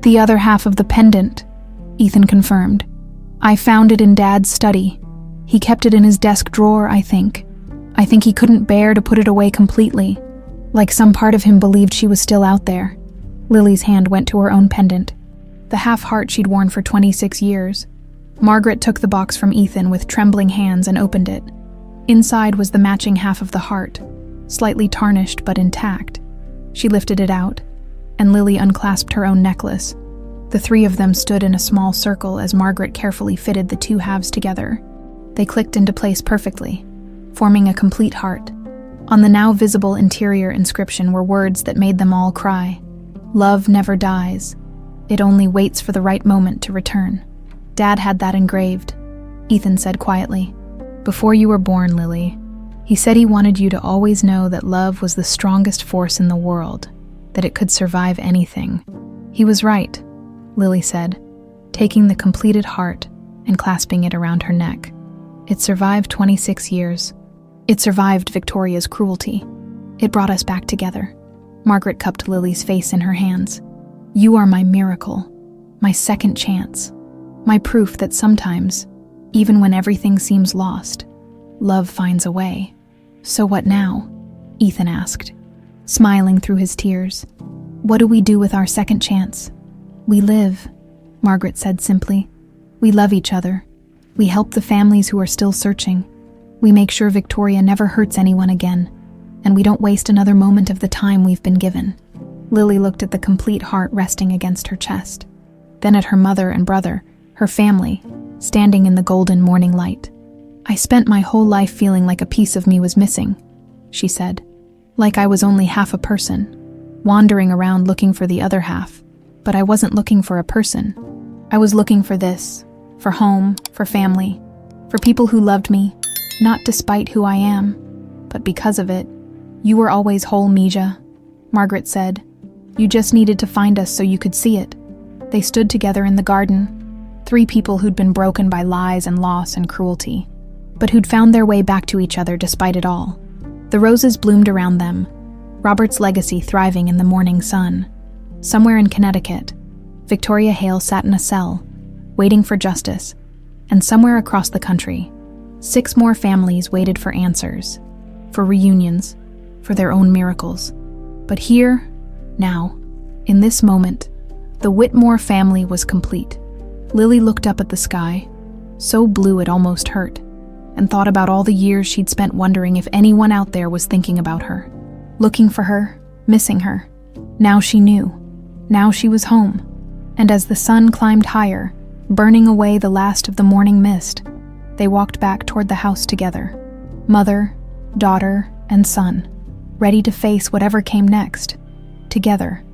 S1: The other half of the pendant, Ethan confirmed. I found it in Dad's study. He kept it in his desk drawer, I think. I think he couldn't bear to put it away completely, like some part of him believed she was still out there. Lily's hand went to her own pendant, the half-heart she'd worn for 26 years. Margaret took the box from Ethan with trembling hands and opened it. Inside was the matching half of the heart, slightly tarnished but intact. She lifted it out, and Lily unclasped her own necklace. The three of them stood in a small circle as Margaret carefully fitted the two halves together. They clicked into place perfectly, forming a complete heart. On the now visible interior inscription were words that made them all cry. Love never dies. It only waits for the right moment to return. Dad had that engraved, Ethan said quietly. Before you were born, Lily. He said he wanted you to always know that love was the strongest force in the world, that it could survive anything. He was right, Lily said, taking the completed heart and clasping it around her neck. It survived 26 years. It survived Victoria's cruelty. It brought us back together. Margaret cupped Lily's face in her hands. You are my miracle, my second chance, my proof that sometimes, even when everything seems lost, love finds a way. So what now? Ethan asked, smiling through his tears. What do we do with our second chance? We live, Margaret said simply. We love each other. We help the families who are still searching. We make sure Victoria never hurts anyone again, and we don't waste another moment of the time we've been given. Lily looked at the complete heart resting against her chest, then at her mother and brother, her family, standing in the golden morning light. I spent my whole life feeling like a piece of me was missing, she said, like I was only half a person, wandering around looking for the other half. But I wasn't looking for a person. I was looking for this, for home, for family, for people who loved me, not despite who I am, but because of it. You were always whole, Mija, Margaret said. You just needed to find us so you could see it. They stood together in the garden, three people who'd been broken by lies and loss and cruelty, but who'd found their way back to each other despite it all. The roses bloomed around them, Robert's legacy thriving in the morning sun. Somewhere in Connecticut, Victoria Hale sat in a cell, waiting for justice, and somewhere across the country, 6 more families waited for answers, for reunions, for their own miracles. But here, now, in this moment, the Whitmore family was complete. Lily looked up at the sky, so blue it almost hurt, and thought about all the years she'd spent wondering if anyone out there was thinking about her, looking for her, missing her. Now she knew. Now she was home, and as the sun climbed higher, burning away the last of the morning mist, they walked back toward the house together, mother, daughter, and son, ready to face whatever came next, together.